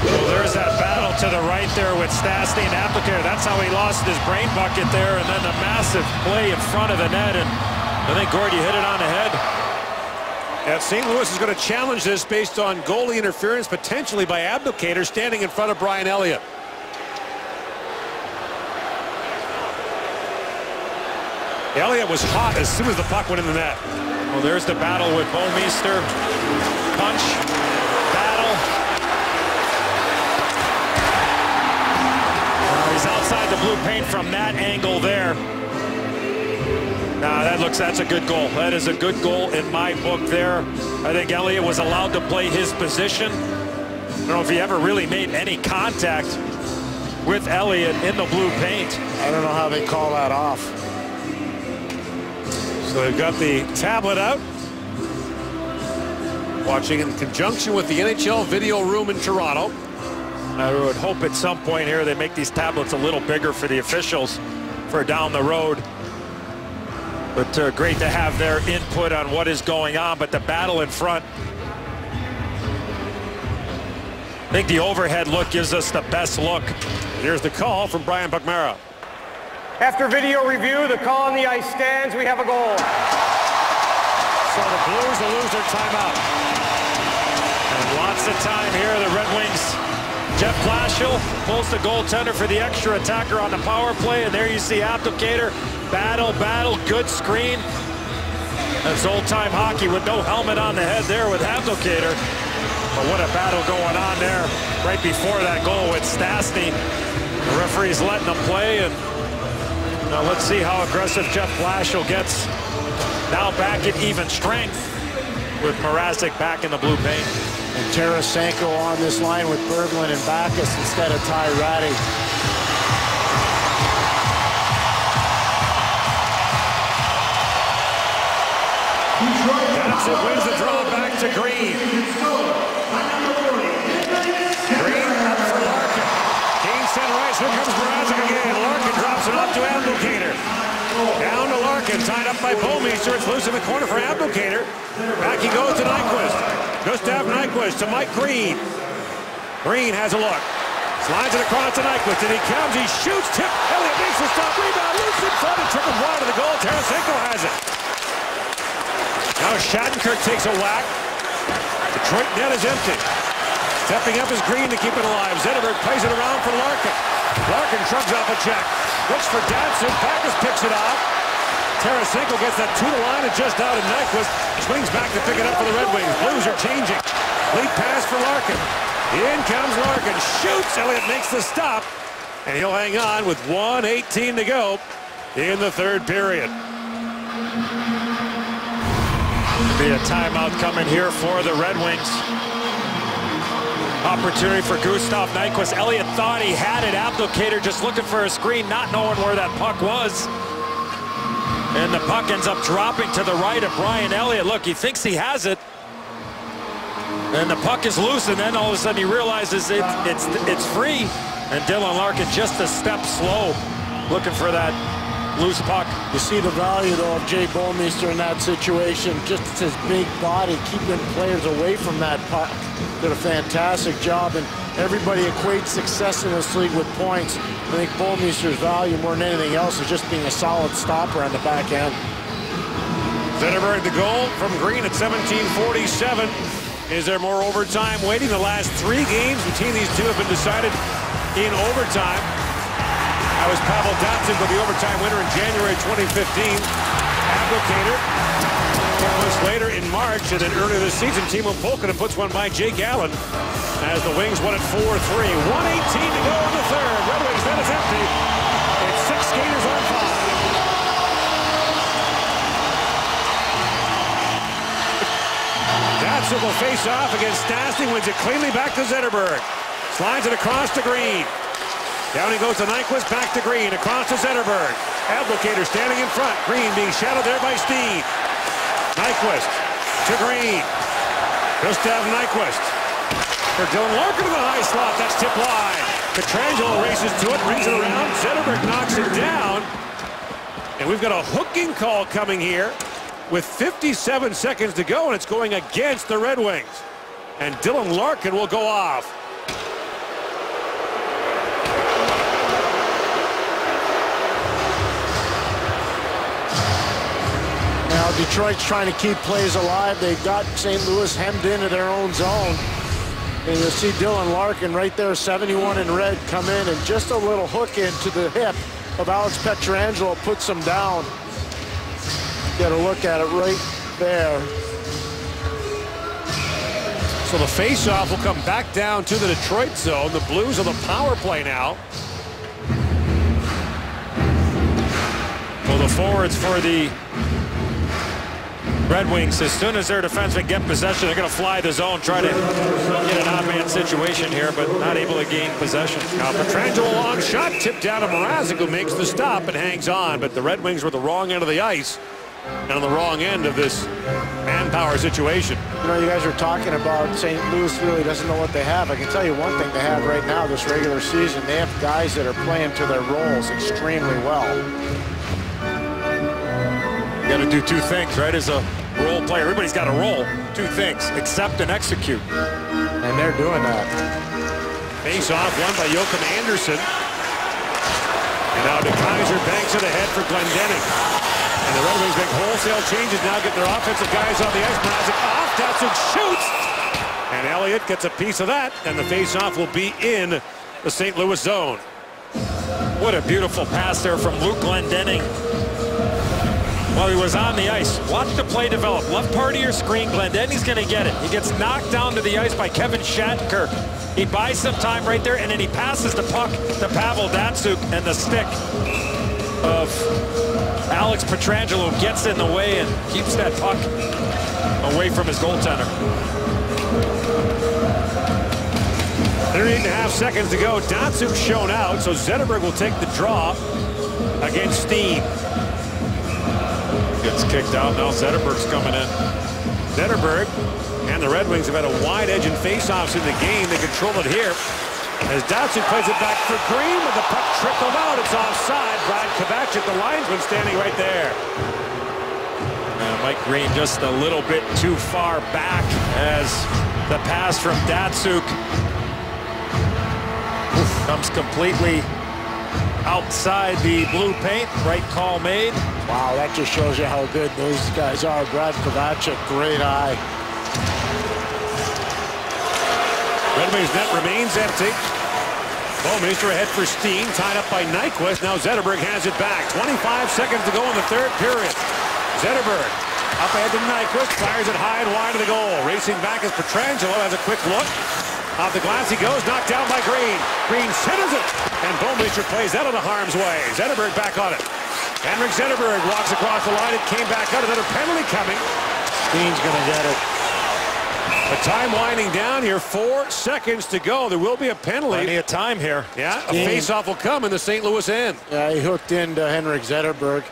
Speaker 8: Well, there's that battle to the right there with Stastny and Abdelkader. That's how he lost his brain bucket there, and then the massive play in front of the net, and I think, Gord, you hit it on the head.
Speaker 1: Yeah, St. Louis is going to challenge this based on goalie interference, potentially by Abdelkader standing in front of Brian Elliott. Elliott was hot as soon as the puck went in the net.
Speaker 8: Well, there's the battle with Bouwmeester. Punch, battle. He's outside the blue paint from that angle there. That's a good goal. That is a good goal in my book there. I think Elliott was allowed to play his position. I don't know if he ever really made any contact with Elliott in the blue paint.
Speaker 7: I don't know how they call that off.
Speaker 1: So they've got the tablet out. Watching in conjunction with the NHL video room in Toronto.
Speaker 8: I would hope at some point here they make these tablets a little bigger for the officials for down the road. But great to have their input on what is going on. But the battle in front, I think the overhead look gives us the best look.
Speaker 1: Here's the call from Brian Buckmara.
Speaker 14: After video review, the call on the ice stands. We have a goal.
Speaker 1: So the Blues will lose their timeout.
Speaker 8: And lots of time here. The Red Wings. Jeff Blashill pulls the goaltender for the extra attacker on the power play. And there you see Abdelkader. Battle, good screen. That's old-time hockey with no helmet on the head there with Abdelkader. But what a battle going on there right before that goal with Stastny. The referee's letting them play, and now let's see how aggressive Jeff Blashill gets. Now back at even strength with Mrazek back in the blue paint.
Speaker 7: And Tarasenko on this line with Berglund and Backes instead of Ty Ratty.
Speaker 1: Johnson wins the draw back to Green. Green up for Larkin. Kane sent right, here comes Mrazek again. Larkin drops it off to Abdelkader. Down to Larkin, tied up by Bouwmeester. It's loose in the corner for Abdelkader. Back he goes to Nyquist. Gustav Nyquist to Mike Green. Green has a look. Slides it across to Nyquist, and he comes, he shoots, tip. Elliott makes the stop, rebound, loose in front, and trickled wide of the goal. Tarasenko has it. Now Shattenkirk takes a whack. Detroit net is empty. Stepping up is Green to keep it alive. Zetterberg plays it around for Larkin. Larkin shrugs off a check. Looks for Datsun. Backes picks it off. Tarasenko gets that to the line and just out, and Nyquist swings back to pick it up for the Red Wings. Blues are changing. Lead pass for Larkin. In comes Larkin. Shoots. Elliott makes the stop. And he'll hang on with 1:18 to go in the third period.
Speaker 8: Be a timeout coming here for the Red Wings. Opportunity for Gustav Nyquist. Elliott thought he had it. Abdelkader just looking for a screen, not knowing where that puck was. And the puck ends up dropping to the right of Brian Elliott. Look, he thinks he has it. And the puck is loose, and then all of a sudden he realizes it's free. And Dylan Larkin just a step slow, looking for that loose puck.
Speaker 7: You see the value, though, of Jay Bouwmeester in that situation. Just his big body, keeping players away from that puck. Did a fantastic job, and everybody equates success in this league with points. I think Bouwmeester's value more than anything else is just being a solid stopper on the back end.
Speaker 1: Zetterberg the goal from Green at 17:47. Is there more overtime waiting? The last 3 games between these two have been decided in overtime. That was Pavel Datsun for the overtime winner in January 2015. Abdelkader 4 months later in March, and then earlier this season, Timo Pulkkinen puts one by Jake Allen as the Wings won at 4-3. 1:18 to go in the third. Red Wings net is empty. It's 6 skaters on 5. Datsun will face off against Stastny, wins it cleanly back to Zetterberg. Slides it across to Green. Down he goes to Nyquist, back to Green, across to Zetterberg. Abdelkader standing in front. Green being shadowed there by Steen. Nyquist to Green. Gustav Nyquist for Dylan Larkin to the high slot. That's tipped wide. Pietrangelo races to it, brings it around. Zetterberg knocks it down. And we've got a hooking call coming here with 57 seconds to go, and it's going against the Red Wings. And Dylan Larkin will go off.
Speaker 7: Now Detroit's trying to keep plays alive. They've got St. Louis hemmed into their own zone. And you'll see Dylan Larkin right there, 71 in red, come in, and just a little hook into the hip of Alex Pietrangelo puts him down. Get a look at it right there.
Speaker 1: So the faceoff will come back down to the Detroit zone. The Blues on the power play now.
Speaker 8: Well, the forwards for the Red Wings, as soon as their defensemen get possession, they're going to fly the zone, try to get an odd-man situation here, but not able to gain possession.
Speaker 1: Now Pietrangelo long shot, tipped down to Mrazek, who makes the stop and hangs on, but the Red Wings were the wrong end of the ice and on the wrong end of this manpower situation.
Speaker 7: You know, you guys are talking about St. Louis really doesn't know what they have. I can tell you one thing they have right now this regular season. They have guys that are playing to their roles extremely well.
Speaker 8: You got to do two things, right? As a role player, everybody's got to roll. Two things: accept and execute.
Speaker 7: And they're doing that.
Speaker 1: Face off, won by Joachim Andersen. And now DeKaiser banks it ahead for Glendening. And the Red Wings make wholesale changes now, get their offensive guys on the ice. Mrazek off, Datsuk shoots. And Elliott gets a piece of that, and the face-off will be in the St. Louis zone.
Speaker 8: What a beautiful pass there from Luke Glendening. Well, he was on the ice. Watch the play develop. Left part of your screen, Glendening's going to get it. He gets knocked down to the ice by Kevin Shattenkirk. He buys some time right there, and then he passes the puck to Pavel Datsuk, and the stick of Alex Pietrangelo gets in the way and keeps that puck away from his goaltender.
Speaker 1: 38.5 seconds to go. Datsuk shown out, so Zetterberg will take the draw against Steen.
Speaker 8: Gets kicked out. Now Zetterberg's coming in.
Speaker 1: Zetterberg and the Red Wings have had a wide edge in faceoffs in the game. They control it here as Datsuk plays it back for Green, with the puck trickled out. It's offside. Brad Kovacic, the linesman, standing right there.
Speaker 8: Mike Green just a little bit too far back as the pass from Datsuk comes completely outside the blue paint. Right call made.
Speaker 7: Wow, that just shows you how good those guys are. Brad Kovacic, great eye.
Speaker 1: Red Wings net remains empty. Bouwmeester ahead for Steen, tied up by Nyquist. Now Zetterberg has it back. 25 seconds to go in the third period. Zetterberg up ahead to Nyquist, fires it high and wide of the goal. Racing back as Pietrangelo has a quick look. Off the glass he goes, knocked down by Green. Green centers it, and Bouwmeester plays out of the harm's way. Zetterberg back on it. Henrik Zetterberg walks across the line. It came back out. Another penalty coming.
Speaker 7: Steen's going to get it.
Speaker 1: The time winding down here. 4 seconds to go. There will be a penalty.
Speaker 8: Plenty of time here.
Speaker 1: Yeah, a face-off will come in the St. Louis end.
Speaker 7: Yeah, he hooked into Henrik Zetterberg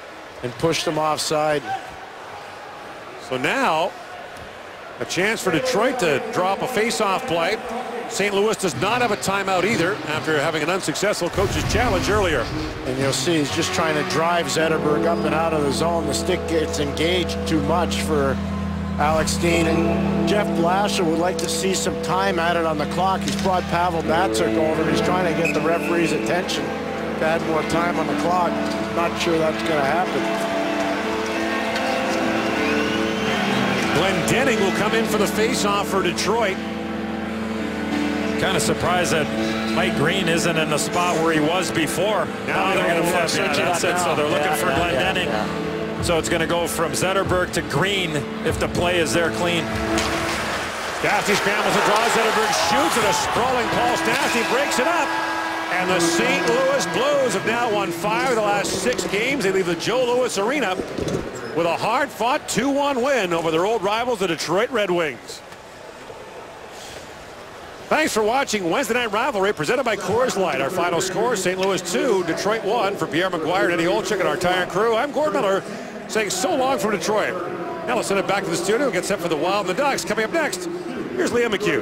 Speaker 7: and pushed him offside.
Speaker 1: So now, a chance for Detroit to drop a face-off play. St. Louis does not have a timeout either after having an unsuccessful coach's challenge earlier.
Speaker 7: And you'll see he's just trying to drive Zetterberg up and out of the zone. The stick gets engaged too much for Alex Steen. And Jeff Blashill would like to see some time added on the clock. He's brought Pavel Datsuk over. He's trying to get the referee's attention to add more time on the clock. Not sure that's going to happen.
Speaker 1: Glendening will come in for the face-off for Detroit.
Speaker 8: Kind of surprised that Mike Green isn't in the spot where he was before. Now they're going to flip it. That's it. So they're looking for Glendening. So it's going to go from Zetterberg to Green if the play is there clean.
Speaker 1: Stastny scrambles to draw. Zetterberg shoots at a sprawling Paul Stastny, breaks it up. And the St. Louis Blues have now won 5 of the last 6 games. They leave the Joe Louis Arena with a hard-fought 2-1 win over their old rivals, the Detroit Red Wings. Thanks for watching Wednesday Night Rivalry presented by Coors Light. Our final score, St. Louis 2, Detroit 1. For Pierre McGuire and Eddie Olczyk and our entire crew, I'm Gord Miller saying so long from Detroit. Now let's send it back to the studio and get set for the Wild and the Ducks. Coming up next, here's Liam McHugh.